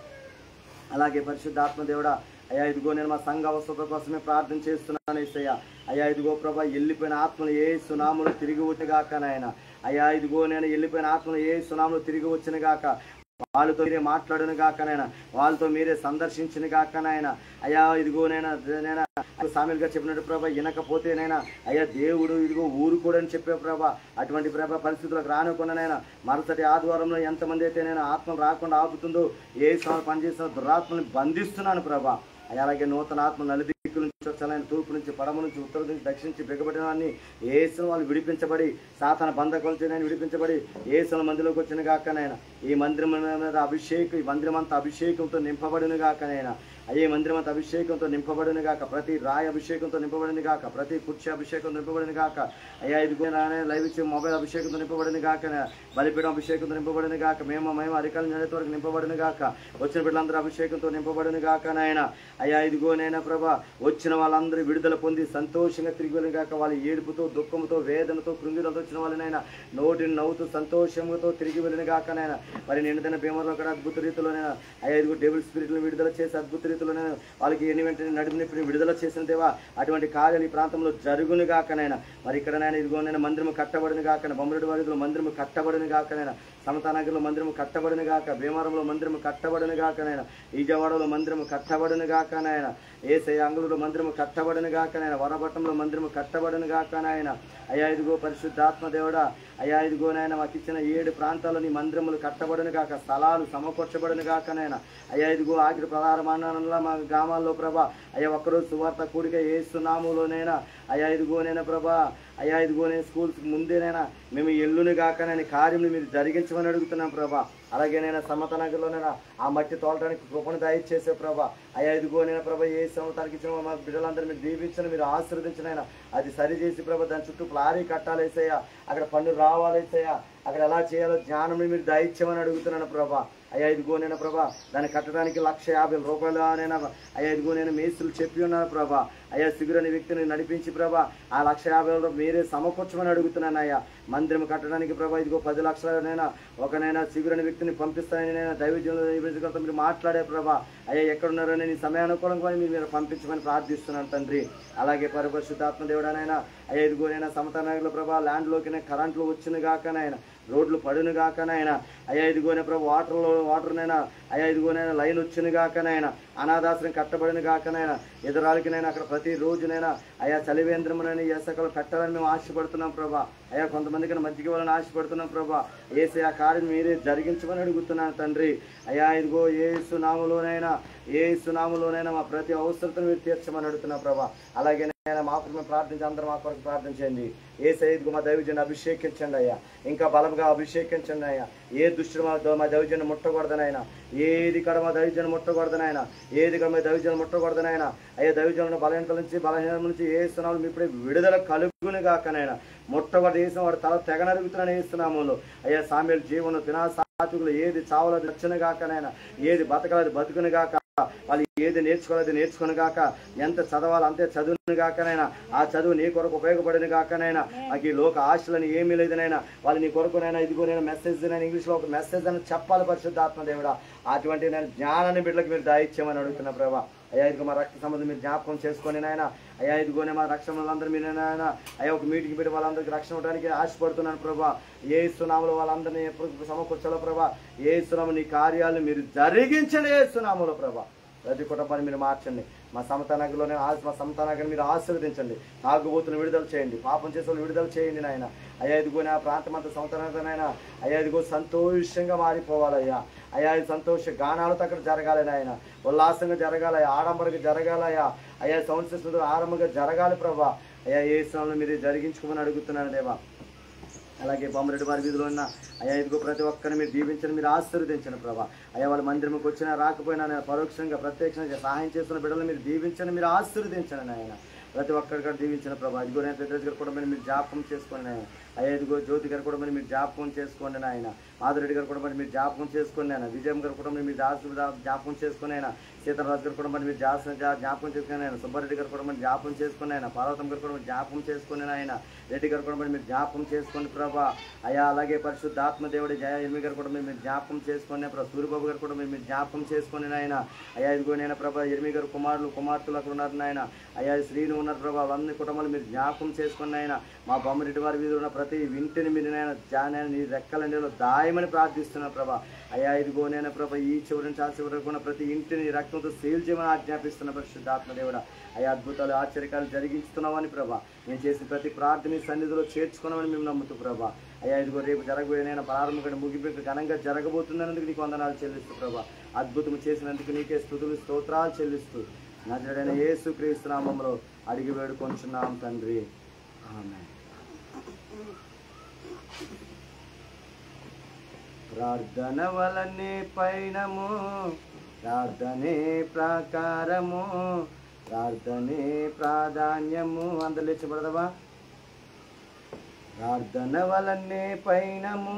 అలాగే పరిశుద్ధాత్మ దేవుడా అయ్యా ఇదిగో నేను మా సంఘ అవసరత కోసమే ప్రార్థన చేస్తున్నాను యేసయ్యా. అయ్యా ఇదిగో ప్రభా వెళ్ళిపోయిన ఆత్మలు ఏ సునాములు తిరిగి వచ్చినగాక నాయన అయ్యా. ఇదిగో నేను వెళ్ళిపోయిన ఆత్మలు ఏ సునాములు తిరిగి వచ్చినగాక, వాళ్ళతో మీరే మాట్లాడును గాకనైనా, వాళ్ళతో మీరే సందర్శించిన గాకనైనా అయ్యా. ఇదిగో నేను సామెలుగా చెప్పినట్టు ప్రభా వినకపోతేనైనా అయ్యా దేవుడు ఇదిగో ఊరుకోడని చెప్పే ప్రభా అటువంటి ప్రభా పరిస్థితులకు రానుకున్నానైనా మరుసటి ఆదివారంలో ఎంతమంది అయితే నేను ఆత్మలు రాకుండా ఆపుతుందో ఏ పనిచేసిన దురాత్మని బంధిస్తున్నాను ప్రభా అయ్యా. అలాగే నూతన ఆత్మ నలుదిక్కుల నుంచి వచ్చాలని తూర్పు నుంచి పడమ నుంచి ఉత్తర నుంచి దక్షిణ నుంచి బిగబడిన వాడిని ఏసును వాళ్ళు విడిపించబడి సాతాన బంధకులతో నేను విడిపించబడి ఏసుల మందిలోకి వచ్చిన గాకనైనా. ఈ మందిరం మీద అభిషేకం, ఈ మందిరం అంతా అభిషేకంతో నింపబడిన గాకనైనా అయ్యే మందిరం అంతా అభిషేకంతో నింపబడిన గాక, ప్రతి రాయి అభిషేకంతో నింపబడిన గాక, ప్రతి కుర్చీ అభిషేకంతో నింపబడిన గాక అయ్యా. ఇదిగో లైవ్ ఇచ్చే మొబైల్ అభిషేకంతో నింపబడిన గాక, బలిపీఠం అభిషేకంతో నింపబడిన గాక, మేము అధికారులు నెలత వరకు నింపబడిన గాక, వచ్చిన బిడ్డలందరూ అభిషేకంతో నింపబడిన గాక నాయన అయ్యా. ఇదిగో నైనా ప్రభా వచ్చిన వాళ్ళందరూ విడుదల పొంది సంతోషంగా తిరిగి వెళ్ళిన గాక. వాళ్ళ ఏడుపుతో దుఃఖంతో వేదనతో కృంగిలతో వచ్చిన వాళ్ళనైనా నోటిని నవ్వుతూ సంతోషంతో తిరిగి వెళ్ళిన గాక నాయన. మరి నిండుదైన భీమలో కూడా అద్భుత రీతిలోనైనా అయ్యా ఇదిగో డెవిల్ స్పిరిట్లను విడుదల చేసి అద్భుత రీతిలోనే వాళ్ళకి ఎన్ని వెంటనే నడిపినప్పుడు విడుదల చేసిన దేవా అటువంటి కార్యాలు ఈ ప్రాంతంలో జరుగును గాకనైనా. మరి ఇక్కడ నేను ఇదిగో నేను మందిరము కట్టబడిన గాకన, బొమ్మరెడ్డి వారిలో మందిరము కట్టబడిన గాకనైనా. సమతానగర్లో మందిరము కట్టబడిన గాక, భీమవరంలో మందిరము కట్టబడిన గాక నాయన, ఈజవాడలో మందిరము కట్టబడిన గాక నాయన, యేసయ్య అంగుళూరులో మందిరము కట్టబడిన గాక నాయన, వరపట్నంలో మందిరము కట్టబడిన గాక నాయన. అయ్యా ఇదిగో పరిశుద్ధాత్మ దేవుడా, అయ్యా ఇదిగో నాయన మాకు ఇచ్చిన 7 ప్రాంతాల్లో నీ మందిరములు కట్టబడిన గాక, స్థలాలు సమకూర్చబడిన గాక నాయన. అయ్యా ఇదిగో ఆఖరి ప్రధాన మండలంలో మా గ్రామాల్లో ప్రభా, అయ్యా ఒక్కరోజు సువార్త కూడిక యేసు నామములోనైనా, అయ్యా ఇదిగోనైనా ప్రభా, అయ్యా ఇదిగోనే స్కూల్స్ ముందేనైనా మేము ఎల్లుని గాకనని కార్యములు మీరు జరిగించమని అడుగుతున్నాం ప్రభా. అలాగేనైనా సమతనగర్లోనైనా ఆ మట్టి తోలటానికి కృపను దయచేసే ప్రభా. అయ్యా ఇదిగోనైనా ప్రభా, ఏ సంవత్సరానికి ఇచ్చిన మా బిడ్డలందరూ మీరు దీవించని, మీరు ఆశీర్వదించినైనా అది సరిచేసి ప్రభా, దాని చుట్టూ ప్లారీ కట్టాలేసయ్యా, అక్కడ పన్ను రావాలేసయ్యా, అక్కడ ఎలా చేయాలో జ్ఞానం మీరు దయచేయమని అడుగుతున్నాను ప్రభా. అయ్యా ఇదిగోనైనా ప్రభా, దాన్ని కట్టడానికి 1,50,000 అయ్యా ఇదిగోనైనా మేస్త్రులు చెప్పి ఉన్నారు ప్రభా. అయ్యా సిగురు అనే వ్యక్తిని నడిపించి ప్రభా, ఆ 1,50,000 మీరే సమకూర్చమని అడుగుతున్నాను అయ్యా. మందిరం కట్టడానికి ప్రభా ఇదిగో 10 లక్షలనైనా ఒకనైనా సిగురు అనే వ్యక్తిని పంపిస్తానని నేను దైవజనులతో మీరు మాట్లాడే ప్రభా. అయ్యా ఎక్కడున్నారని నీ సమయానుకూలంగా మీరు పంపించమని ప్రార్థిస్తున్నాను తండ్రి. అలాగే పరిశుద్ధాత్మ దేవుడానైనా, అయ్యా ఇదిగోనైనా సమతనగర్లో ప్రభా ల్యాండ్లోకి కరెంట్లు వచ్చిన గాకనైనా, రోడ్లు పడును గాకనైనా, అయ్యా ఇదిగోనే ప్రభు వాటర్నైనా, అయ్యా ఇదిగోనైనా లైన్ వచ్చిన గాకనైనా, అనాథాశ్రయం కట్టబడిన గాకనైనా, ఎదురాలకినైనా అక్కడ ప్రతి రోజునైనా అయ్యా చలివేంద్రమునైనా ఎసకలు కట్టాలని మేము ఆశపడుతున్నాం ప్రభా. అయ్యా కొంతమందికి మజ్జిగ వాళ్ళని ఆశపడుతున్నాం ప్రభా. ఏసే ఆ కార్యం మీరే జరిగించమని అడుగుతున్నాను తండ్రి. అయ్యా ఇదిగో యేసు నామములోనైనా మా ప్రతి అవసరతను మీరు తీర్చమని అడుగుతున్నాం ప్రభా. అలాగే మా కొరకు ప్రార్థించి అందరూ మా కొరకు ప్రార్థించండి. ఏ సైదుకు మా దైవజన్ని అభిషేకించండి అయ్యా, ఇంకా బలంగా అభిషేకించండి అయ్యా. ఏ దుష్టుడు మా దైవజన్ని ముట్టకూడదనైనా, ఏది కడ మా దైవజన్ని ముట్టకూడదనైనా, ఏది కడ మా దైవజన్ని ముట్టకూడదనైనా. అయ్యా దైవజనులను బలహీనతల నుంచి ఏస్తున్నాము ఇప్పుడే విడుదల కలుగును గాకనైనా. ముట్టకూడదు వేసిన వాడు తల తెగనరుగుతున్నాను వేస్తున్నాము. అయ్యా సామ్యుల జీవనం సాత్వికులు ఏది చావలది రక్షణ గాకనైనా, ఏది బతకలది బతుకును గాక, వాళ్ళు ఏది నేర్చుకోలేదు నేర్చుకుని గాక, ఎంత చదవాలి అంతే చదువును గాకనైనా, ఆ చదువు నీ కొరకు ఉపయోగపడిన గాకనైనా. నాకు ఈ లోక ఆశలని ఏమీ లేదనైనా, వాళ్ళు నీ కొరకునైనా ఇదిగోనైనా మెసేజ్ నేను ఇంగ్లీష్లో ఒక మెసేజ్ అని చెప్పాలి పరిశుద్ధాత్మ దేవుడా. అటువంటి నేను జ్ఞానాన్ని బిడ్డలకు మీరు దయచేయమని అడుగుతున్నా ప్రభా. అయ్యా ఇదిగో మా రక్త సంబంధం మీరు జ్ఞాపకం చేసుకొని నాయన, అయ్యా ఇదిగోనే మా రక్షణ వాళ్ళందరూ మీరు నాయన, అయ్యా ఒక మీటింగ్ పెట్టి వాళ్ళందరికీ రక్షణ ఇవ్వడానికి ఆశపడుతున్నాను ప్రభా. యేసునామములో వాళ్ళందరినీ ఎప్పుడు సమకూర్చాలో ప్రభా. యేసునామములో నీ కార్యాలను మీరు జరిగించండి. యేసునామములో ప్రభా ప్రతి కుటుంబాన్ని మీరు మార్చండి. మా సమతానగర్లోనే మా సమతానగర్ని మీరు ఆశీర్వదించండి. తాగుబోతులను విడుదల చేయండి, పాపం చేసే వాళ్ళు విడుదల చేయండి నాయన. అయ్యా ఇదిగోనే ఆ ప్రాంతం అంతా సమతానగర్నైనా అయ్యా ఇదిగో సంతోషంగా మారిపోవాలయ్యా. అయ్యా ఇది సంతోష గానాలతో అక్కడ జరగాలి నాయన, ఉల్లాసంగా జరగాలి, ఆడంబరంగా జరగాలయ్యా. అయ్యా సౌండ్ సిస్టమ్ ఆరంభంగా జరగాలి ప్రభా. అయ్యా ఏ స్థలంలో మీరు జరిగించుకోమని అడుగుతున్నాను దేవా. అలాగే బొమ్మరెడ్డి వారి వీధిలో ఉన్న అయ్యా ఇదిగో ప్రతి ఒక్కరిని మీరు దీవించండి, మీరు ఆశీర్వదించండి ప్రభా. అయ్యా వాళ్ళ మందిరంకి వచ్చినా రాకపోయినా పరోక్షంగా ప్రత్యక్షంగా సహాయం చేస్తున్న బిడ్డలను మీరు దీవించండి, మీరు ఆశీర్వదించండి నాయన. ప్రతి ఒక్కరి కూడా దీవించిన ప్రభా. ఇదిగో నేను పెద్ద గారు కూడా మీరు జ్ఞాపకం చేసుకోండి నాయన. అయ్యా ఇదిగో జ్యోతి గారు కూడా మీరు జ్ఞాపకం చేసుకోండి నాయన. మాధురెడ్డి గారు కూడా మీరు జ్ఞాపకం చేసుకోండి నాయన. విజయం గారు కూడా మీరు జ్ఞాపకం చేసుకుని ఆయన. సీతారాజు గారు కూడా మీరు జ్ఞాపకం చేసుకుని ఆయన. సుబ్బారెడ్డి గారు కూడా మీరు జ్ఞాపకం చేసుకుని ఆయన. పార్వతం గారు కూడా మీరు జ్ఞాపకం చేసుకుని ఆయన. రెడ్డి గారు కూడా మీరు జ్ఞాపకం చేసుకోండి ప్రభా. అయ్యా అలాగే పరిశుద్ధాత్మ దేవుడి జయ ఎల్మి గారు కూడా మీరు జ్ఞాపకం చేసుకోండి ప్రభా. సూర్యబాబు గారు కూడా మీరు జ్ఞాపకం చేసుకుని ఆయన. అయ్యా ఇదిగో నేను ప్రభా ఎల్మి గారు కుమార్తెలు అక్కడ ఉన్నారు నాయన. అయ్యా శ్రీను ఉన్నారు ప్రభా. అన్ని కుటుంబాలు మీరు జ్ఞాపకం చేసుకుని ఆయన. మా బొమ్మరెడ్డి వారి వీధిలో ఉన్న ప్రతి ఇంటిని మీరు నాయన నీ రెక్కలండిలో దాయమని ప్రార్థిస్తున్నా ప్రభా. అయ్యా ఇదిగో నేను ప్రభా ఈ చివరి నుంచి ఆ చివరికి ఉన్న ప్రతి ఇంటిని రక్తంతో సేల్ చేయమని ఆజ్ఞాపిస్తున్న పరిశుద్ధాత్మ దేవుడా. అయ్యా అద్భుతాలు ఆశ్చర్యకాలు జరిగిస్తున్నామని ప్రభా. నేను చేసిన ప్రతి ప్రార్థన సన్నిధిలో చేర్చుకున్నామని మేము నమ్ముతూ ప్రభా. అయ్యా ఇదిగో రేపు జరగబోయేనైనా ప్రారంభంగా ముగింపు ఘనంగా జరగబోతున్నందుకు నీకు వందనాలు చెల్లిస్తూ ప్రభా. అద్భుతం చేసినందుకు నీకే స్తుతులు స్తోత్రాలు చెల్లిస్తూ నజరేయుడైన యేసుక్రీస్తు నామములో అడిగి వేడుకొంచున్నాం తండ్రి, ఆమేన్. ప్రార్థన వలనే పైనము, ప్రార్థనే ప్రాకారము, ప్రార్థనే ప్రాధాన్యము. అందరు లేచబడదవా? ప్రార్థన వలనే పైనము,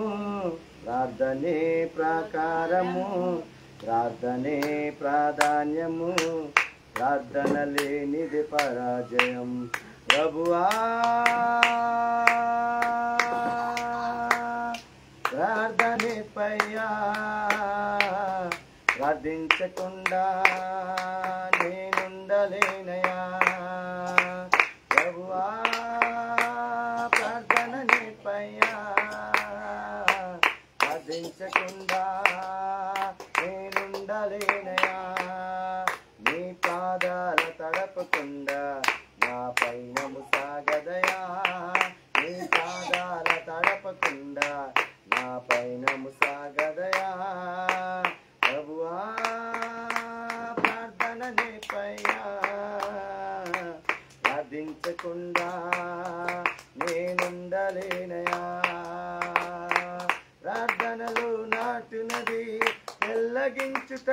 ప్రార్థనే ప్రాకారము, ప్రార్థనే ప్రాధాన్యము, ప్రార్థన లేనిది పరాజయం. ప్రభువా ప్రార్థనే పయ్యా, ప్రార్థించకుండా నేనుండలేనయా. ప్రభువా ప్రార్థనే పయ్యా, ప్రార్థించకుండా ప్రార్థించకుండా నేనుండలేనయా, నీ పాదాల తడపకుండా నా పైనము సాగదయా, నీ పాదాల తడపకుండా నా పైనము సాగదయా. ప్రభువా ప్రార్థన నేపయ్యా, ప్రార్థించకుండా నేనుండలేనయా. ప్రార్థనలో నాటునది వెల్లగించుట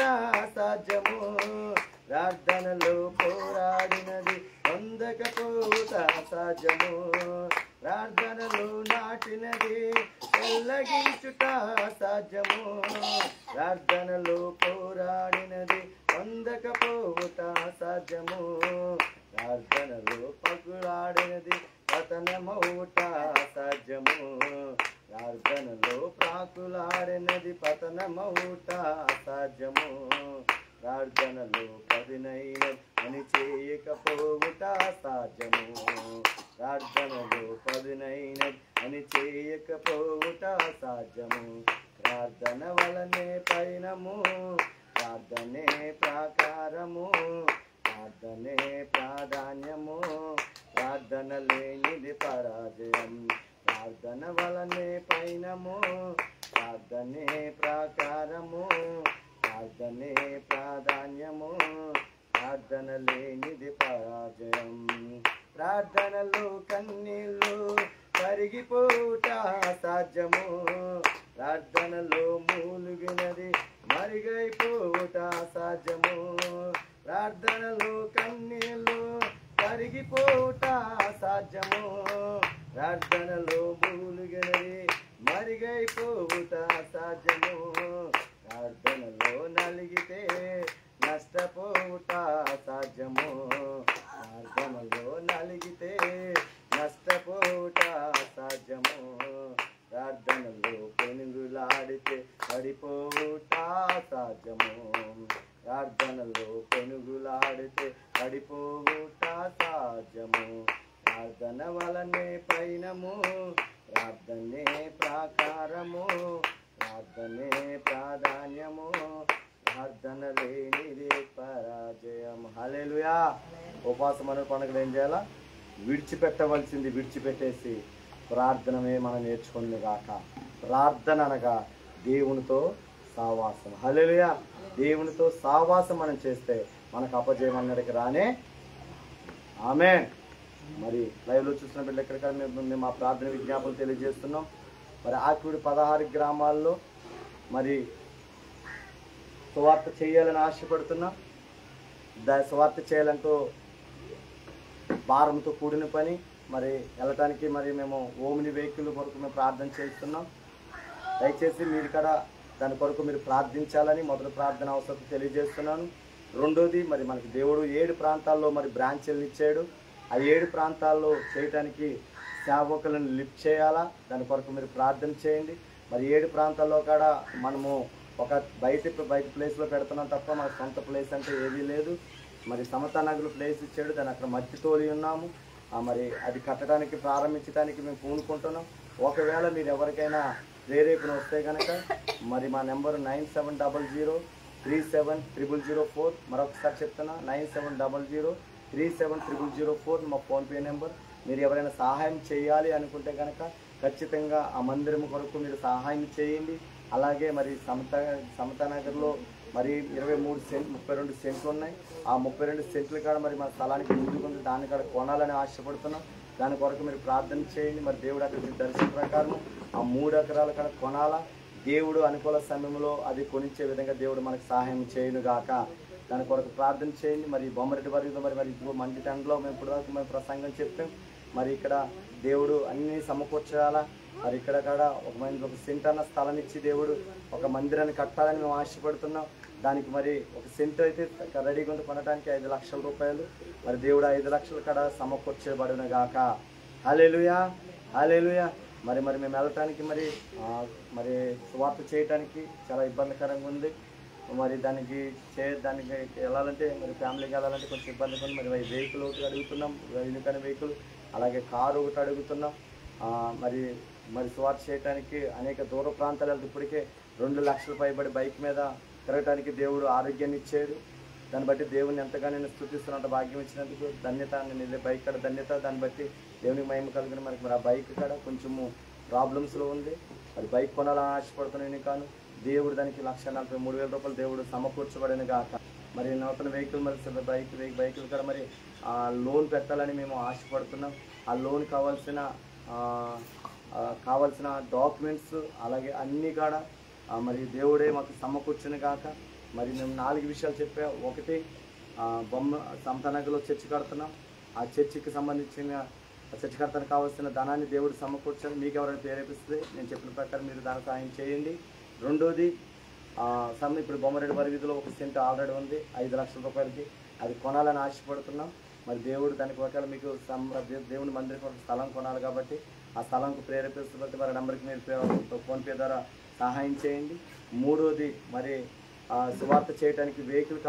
సాధ్యము, ప్రార్థనలో పోరాడినది పొందకపోవుట సాధ్యము. ప్రార్థనలో నాటినది వెల్లగించుట సాధ్యము, ప్రార్థనలో పోరాడినది పొందకపోవుట సాధ్యము. ప్రార్థనలో పగులాడినది పతనమవుట సాధ్యము, ప్రార్థనలో ప్రాకులాడినది పతనమవుట సాధ్యము. ప్రార్థనలో పదినైనది అని చేయకపోవుట సాధ్యము, ప్రార్థనలో పదినైనది అని చేయకపోవుట సాధ్యము. ప్రార్థన వలనే పైనము, ప్రార్థనే ప్రాకారము, ప్రార్థనే ప్రాధాన్యము, ప్రార్థన లేనిది పరాజయం. ప్రార్థన వలనే పైనము, ప్రార్థనే ప్రాకారము, ప్రార్థనే ప్రాధాన్యము, ప్రార్థన లేనిది పరాజయం. ప్రార్థనలో కన్నీళ్ళు కరిగిపోవుట సాధ్యము, ప్రార్థనలో మూలుగినది మరిగైపోవుట సాధ్యము. ప్రార్థనలో కన్నీళ్ళు కరిగిపోవుట సాధ్యము, ప్రార్థనలో మూలుగినది మరిగైపోవుట సాధ్యము. ప్రార్థనలో నలిగితే నష్టపోవుట సాధ్యము, ప్రార్థనలో నలిగితే నష్టపోవుట సాధ్యము. ప్రార్థనలో పెనుగులాడితే పడిపోవుట సాధ్యము, ప్రార్థనలో పెనుగులాడితే పడిపోవుట సాధ్యము. ప్రార్థన వలనే పైనము, ప్రార్థనే ప్రాకారము, ప్రార్థనే ప్రాధాన్యము, ప్రార్థన లేనిదే పరాజయం. హల్లెలూయా. ఉపవాసం అనే పండుగలు ఏం చేయాలా? విడిచిపెట్టవలసింది విడిచిపెట్టేసి ప్రార్థనమే మనం నేర్చుకుంది గాక. ప్రార్థన అనగా దేవునితో సావాసం. హల్లెలూయా. దేవునితో సావాసం మనం చేస్తే మనకు అపజయం అన్నడికి రానే. ఆమేన్. మరి లైవ్లో చూసిన బిడ్డ ఎక్కడికైనా మేము మా ప్రార్థన విజ్ఞాపనలు తెలియజేస్తున్నాం. మరి ఆకుడి 16 గ్రామాల్లో మరి సువార్త చేయాలని ఆశపడుతున్నాం. సువార్త చేయాలంటూ భారంతో కూడిన పని. మరి వెళ్ళటానికి మరి మేము ఓమిని వెహికల్ కొరకు మేము ప్రార్థన చేస్తున్నాం. దయచేసి మీరు ఇక్కడ దాని కొరకు మీరు ప్రార్థించాలని మొదటి ప్రార్థన అవసరం తెలియజేస్తున్నాను. రెండోది, మరి మనకి దేవుడు 7 ప్రాంతాల్లో మరి బ్రాంచీలు ఇచ్చాడు. ఆ 7 ప్రాంతాల్లో చేయటానికి సేవకులను లిఫ్ట్ చేయాలా, దాని కొరకు మీరు ప్రార్థన చేయండి. మరి 7 ప్రాంతాల్లో కూడా మనము ఒక బయట ప్లేస్లో పెడుతున్నాం తప్ప మన సొంత ప్లేస్ అంటే ఏదీ లేదు. మరి సమతా నగర్ ప్లేస్ ఇచ్చాడు, దాన్ని అక్కడ మట్టి తోలి ఉన్నాము. మరి అది కట్టడానికి ప్రారంభించడానికి మేము పూనుకుంటున్నాం. ఒకవేళ మీరు ఎవరికైనా ప్రేరేపణ వస్తే కనుక మరి మా నెంబరు 9700370004. మరొకసారి చెప్తున్నా, 9700370004 మా ఫోన్పే నెంబర్. మీరు ఎవరైనా సహాయం చేయాలి అనుకుంటే కనుక ఖచ్చితంగా ఆ మందిరం కొరకు మీరు సహాయం చేయండి. అలాగే మరి సమతా నగర్లో మరి 32 సెంట్లు ఉన్నాయి. ఆ 32 సెంట్లు కాడ మరి మన స్థలానికి ముందుకుంది, దాన్ని కాడ కొనాలని ఆశపడుతున్నాం. దాని కొరకు మీరు ప్రార్థన చేయండి. మరి దేవుడు అక్కడ దర్శన ప్రకారం ఆ 3 ఎకరాల కాడ కొనాలా. దేవుడు అనుకూల సమయంలో అది కొనిచ్చే విధంగా దేవుడు మనకు సహాయం చేయను గాక. దాని కొరకు ప్రార్థన చేయండి. మరి బొమ్మరెడ్డి వర్గంలో మరి మంచి తండ్రిలో మేము ఇప్పటిదాకా మేము ప్రసంగం చెప్పాం. మరి ఇక్కడ దేవుడు అన్నీ సమకూర్చాలా. మరి ఇక్కడ కూడా ఒక సెంట్ అన్న స్థలం ఇచ్చి దేవుడు ఒక మందిరాన్ని కట్టాలని మేము ఆశపడుతున్నాం. దానికి మరి ఒక సెంట్ అయితే రెడీగా ఉంది కొనడానికి 5 లక్షల రూపాయలు. మరి దేవుడు 5 లక్షలు కూడా సమకూర్చబడిన గాక. హల్లెలూయా, హల్లెలూయా. మరి మేము వెళ్ళటానికి మరి సువార్త చేయడానికి చాలా ఇబ్బందికరంగా ఉంది. మరి దానికి వెళ్ళాలంటే మరి ఫ్యామిలీకి వెళ్ళాలంటే కొంచెం ఇబ్బందిగా ఉంది. మరి వెహికల్ ఒకటి అడుగుతున్నాం, యూనికాన్ వెహికల్, అలాగే కారు ఒకటి అడుగుతున్నాం. మరి సువార్త చేయడానికి అనేక దూర ప్రాంతాలు వెళ్తే ఇప్పటికే 2 లక్షల పైబడి బైక్ మీద తిరగటానికి దేవుడు ఆరోగ్యాన్ని ఇచ్చాడు. దాన్ని బట్టి దేవుని ఎంతగా నేను స్తుతిస్తున్నంత భాగ్యం ఇచ్చినందుకు ధన్యత. నేను బైక్ కాడ ధన్యత, దాన్ని బట్టి దేవునికి మహిమ కలిగిన మరి ఆ బైక్ కాడ కొంచెము ప్రాబ్లమ్స్లో ఉంది. అది బైక్ కొనాలని ఆశపడుతున్నాను కాను. దేవుడు దానికి 1,43,000 రూపాయలు దేవుడు సమకూర్చబడిన గాక. మరి నూతన వెహికల్ మరి బైకులు కూడా మరి లోన్ పెట్టాలని మేము ఆశపడుతున్నాం. ఆ లోన్ కావాల్సిన డాక్యుమెంట్స్ అలాగే అన్నీ కూడా మరి దేవుడే మాకు సమకూర్చును గాక. మరి మేము 4 విషయాలు చెప్పా. ఒకటి, సంతానగర్లో చర్చి కడుతున్నాం. ఆ చర్చికి సంబంధించిన చర్చి కడతానికి కావాల్సిన ధనాన్ని దేవుడు సమకూర్చాలి. మీకు ఎవరైనా ప్రేరేపిస్తే నేను చెప్పిన ప్రకారం మీరు దాని సహాయం చేయండి. రెండోది, ఇప్పుడు బొమ్మరెడ్డి వారి వీధిలో 1 సెంటు ఆల్రెడీ ఉంది 5 లక్షల రూపాయలకి. అది కొనాలని ఆశపడుతున్నాం. మరి దేవుడు దానికి ఒకవేళ మీకు దేవుని మందిరం కొరకు స్థలం కొనాలి కాబట్టి ఆ స్థలంకు ప్రేరేపిస్తున్నట్టు మరి నెంబర్కి మీరు ఫోన్పే ద్వారా సహాయం చేయండి. మూడోది, మరి సువార్త చేయడానికి వెహికల్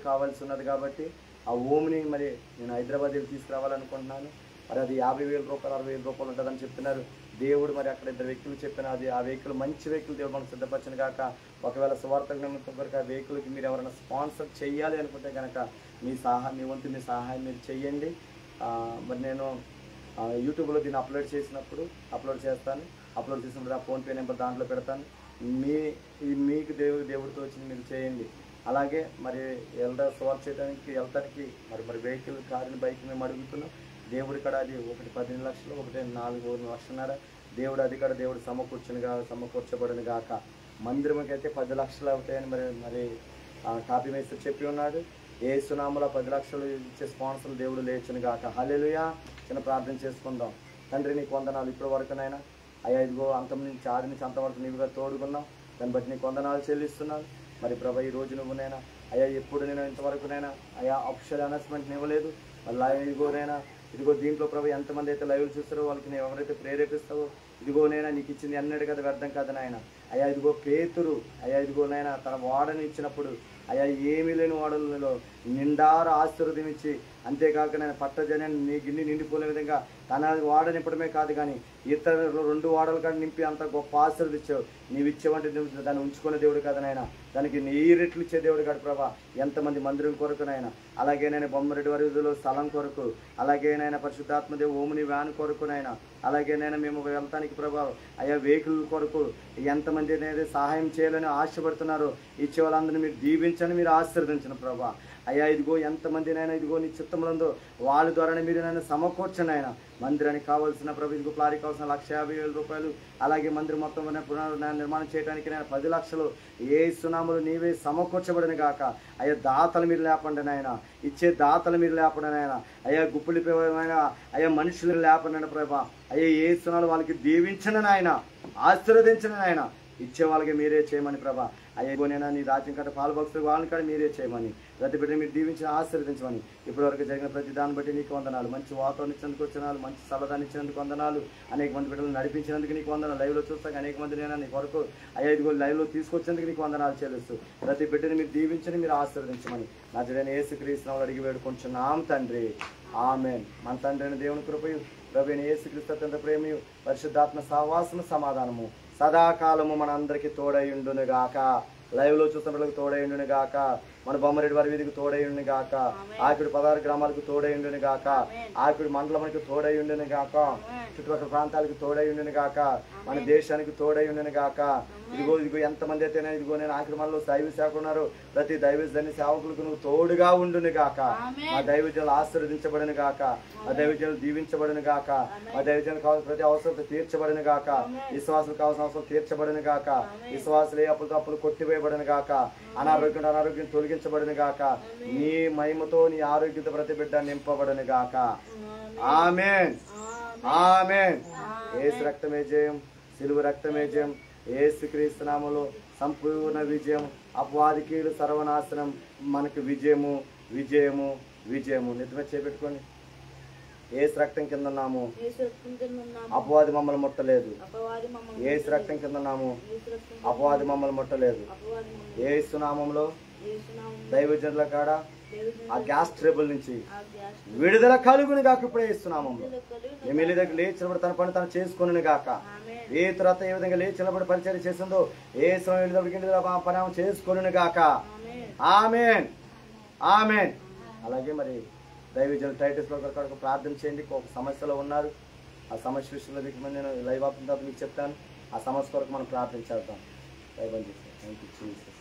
కావాల్సి ఉన్నది కాబట్టి ఆ ఓమ్ని మరి నేను హైదరాబాద్ వెళ్ళి తీసుకురావాలనుకుంటున్నాను. మరి అది 50,000 రూపాయలు 60,000 రూపాయలు ఉంటుందని చెప్తున్నారు. దేవుడు మరి అక్కడ 2 వ్యక్తులు చెప్పిన ఆ వెహికల్ మంచి వెహికల్ దేవుడు మనకు సిద్ధపరచను కాక. ఒకవేళ సువార్త నిమిత్తం కొరకు ఆ వెహికల్కి మీరు ఎవరైనా స్పాన్సర్ చేయాలి అనుకుంటే కనుక మీ వంతు మీ సహాయం మీరు చెయ్యండి. మరి నేను యూట్యూబ్లో దీన్ని అప్లోడ్ చేస్తాను. అప్లోడ్ చేసినప్పుడు ఆ ఫోన్పే నెంబర్ దాంట్లో పెడతాను. మీకు దేవుడితో వచ్చింది మీరు చేయండి. అలాగే మరి సువార్త చేయడానికి వెళ్తానికి మరి వెహికల్ కారుని బైక్ మేము అడుగుతున్నాం. దేవుడి కాడ అది ఒకటి 15 లక్షలు, ఒకటి 4 లక్షలున్నర. దేవుడు అది కూడా దేవుడు సమకూర్చబడిన గాక. మందిరంకి అయితే 10 లక్షలు అవుతాయని మరి కాపీ మేస్త్రి చెప్పి ఉన్నాడు. యేసు నామములో 10 లక్షలు ఇచ్చే స్పాన్సర్లు దేవుడు లేచును గాక. హల్లెలూయా. చిన్న ప్రార్థన చేసుకుందాం. తండ్రి నీకు వందనాలు ఇప్పటి వరకునైనా అయ్యా, ఇదిగో అంతం నుంచి ఆది నుంచి అంతవరకు నీవుగా తోడుకున్నావు. దాన్ని బట్టి నీకు వందనాలు చెల్లిస్తున్నాను. మరి ప్రభా ఈ రోజు నువ్వునైనా అయ్యా ఎప్పుడు నేను ఇంతవరకునైనా అయ్యా అఫిషియల్ అనౌన్స్మెంట్ ఇవ్వలేదు. మళ్ళీ ఇదిగో దీంట్లో ప్రభు ఎంతమంది అయితే లైవ్లు చూస్తారో వాళ్ళకి నేను ఎవరైతే ప్రేరేపిస్తావో ఇదిగోనైనా నీకు ఇచ్చింది అన్నాడు కదా వ్యర్థం కదా నాయన. అయ్యా ఇదిగో పేతురు ఇదిగోనైనా తన వాడని ఇచ్చినప్పుడు అయ్యా ఏమీ లేని వాడలలో నిండారు ఆశీర్వాదం ఇచ్చి, అంతేకాక నేను పట్టజనాన్ని నీ గిన్నె నిండిపోలే విధంగా తన వాడనిప్పడమే కాదు కానీ ఇతర 2 వాడలు కానీ నింపి అంత గొప్ప ఆశీర్వదించావు. నీవు ఇచ్చేవంటే నువ్వు దాన్ని ఉంచుకునే దేవుడు కదా నాయన. దానికి నీ రెట్లు ఇచ్చే దేవుడు కాదు ప్రభా. ఎంతమంది మందిరం కొరకు నాయన, అలాగే నేను బొమ్మరెడ్డి వారి వీధిలో స్థలం కొరకు, అలాగే నేను పరిశుద్ధాత్మదేవ ఓముని వ్యాన్ కొరకు నాయన, అలాగే నేను మేము వెళ్తానికి ప్రభావం అయ్యా వెహికల్ కొరకు ఎంతమంది అనేది సహాయం చేయాలని ఆశపడుతున్నారు. ఇచ్చే వాళ్ళందరినీ మీరు దీవించండి, మీరు ఆశీర్వదించిన ప్రభా. అయ్యా ఇదిగో ఎంతమందినైనా ఇదిగో నీ చిత్తములందు వాళ్ళ ద్వారానే మీరు నన్ను సమకూర్చండి ఆయన. మందిరానికి కావాల్సిన ప్రభు ఇదిగో ప్లారీకి కావాల్సిన 1,50,000 రూపాయలు, అలాగే మందిరం మొత్తం నిర్మాణం చేయడానికి నేను 10 లక్షలు యేసు నామములో నీవే సమకూర్చబడిన గాక. అయ్యా దాతలు మీరు లేపండి నాయన, ఇచ్చే దాతలు మీరు లేపండి నాయన. అయ్యా గుప్పులిపోయిన అయ్యా మనుషులు లేపండి ప్రభా. అయ్యా యేసు నామములో వాళ్ళకి దీవించండి నాయన, ఆశీర్వదించండి నాయన. ఇచ్చే వాళ్ళకి మీరే చేయమని ప్రభా. అయ్యా నీ రాజ్యం కట్ట పాలుభక్తులు వాళ్ళని కూడా మీరే చేయమని, ప్రతి బిడ్డని మీరు దీవించి ఆశీర్వదించమని. ఇప్పటివరకు జరిగిన ప్రతి దాన్ని బట్టి నీకు వందనాలు. మంచి వాతావరణం ఇచ్చినందుకు వందనాలు, మంచి సలహాన్ని ఇచ్చినందుకు వందనాలు. అనేక మంది బిడ్డలు నడిపించినందుకు నీకు వందనాలు. లైవ్లో చూస్తాక అనేక మంది నేను నీ కొరకు అయ్యా ఇదిగో లైవ్లో తీసుకొచ్చేందుకు నీకు వందనాలు చెల్లిస్తూ ప్రతి బిడ్డని మీరు దీవించని, మీరు ఆశీర్వదించమని నా జడని యేసుక్రీస్తు నామములో అడిగి వేడుకొంచున్నాం తండ్రి. ఆమేన్. మన తండ్రి అయిన దేవుని కృపయు ప్రభువైన యేసుక్రీస్తు అత్యంత ప్రేమయు పరిశుద్ధాత్మ సహవాసము సమాధానము సదాకాలము మన అందరికీ తోడయుండును గాక. లైవ్లో చూస్తున్న పిల్లలకు తోడయుండును గాక. మన బొమ్మరెడ్డి వారి వీధికి తోడయుండును గాక. ఆకిడి 16 గ్రామాలకు తోడయుండును గాక. ఆకిడి మండలానికి తోడయుండును గాక. చుట్టుపక్కల ప్రాంతాలకు తోడయుండును గాక. మన దేశానికి తోడయుండును గాక. ఇదిగో ఎంతమంది అయితేనే ఇదిగో నేను ఆకిడి మండలంలో దైవ సేవకులు ఉన్నారు. ప్రతి దైవజన సేవకులకు నువ్వు తోడుగా ఉండును గాక. మా దైవజనులు ఆశీర్వదించబడిన గాక. మా దైవజనులు దీవించబడిన గాక. మా దైవజనులు కావాల్సిన ప్రతి అవసరం తీర్చబడిన గాక. విశ్వాసులు కావాల్సిన అవసరం తీర్చబడిన గాక. విశ్వాసులు ఏ అప్పులు కొట్టివేయబడిన గాక. అనారోగ్యం తొలగించబడిన గాక. నీ మహిమతో నీ ఆరోగ్యంతో ప్రతి బిడ్డ నింపబడిన గాక. ఆమేన్, ఆమేన్. యేసు రక్తమే జయం, సిలువ రక్తమే జయం. యేసుక్రీస్తు నామములో సంపూర్ణ విజయం. అపవాదికి సర్వనాశనం. మనకు విజయము, విజయము, విజయము. నిజమే చేపెట్టుకోండి. యేసు రక్తం కింద ఉన్నాము, అపవాది మమ్మల్ని ముట్టలేదు. యేసు రక్తం కింద ఉన్నాము, అపవాది మమ్మల్ని ముట్టలేదు. యేసు నామములో దైవజనుల కాడ ఆ గ్యాస్ ట్రబుల్ నుంచి విడుదల కలుగుని గాక ఇప్పుడే ఇస్తున్నాము. ఎమ్మెల్యే దగ్గర లేచినప్పుడు తన పని తను చేసుకుని గాక. ఏ తర్వాత ఏ విధంగా లేచినప్పుడు పరిచయం చేసిందో ఏ సమయం పని చేసుకుని గాక. ఆమేన్ ఆమేన్. అలాగే మరి దైవజనులు టైటస్ లో ప్రార్థన చేయండి. ఒక సమస్యలో ఉన్నారు. ఆ సమస్య విషయంలో నేను లైవ్ ఆపిన తర్వాత మీకు చెప్తాను. ఆ సమస్య కొరకు మనం ప్రార్థన చేద్దాం. దైవం చేస్తాం. Thank you Jesus.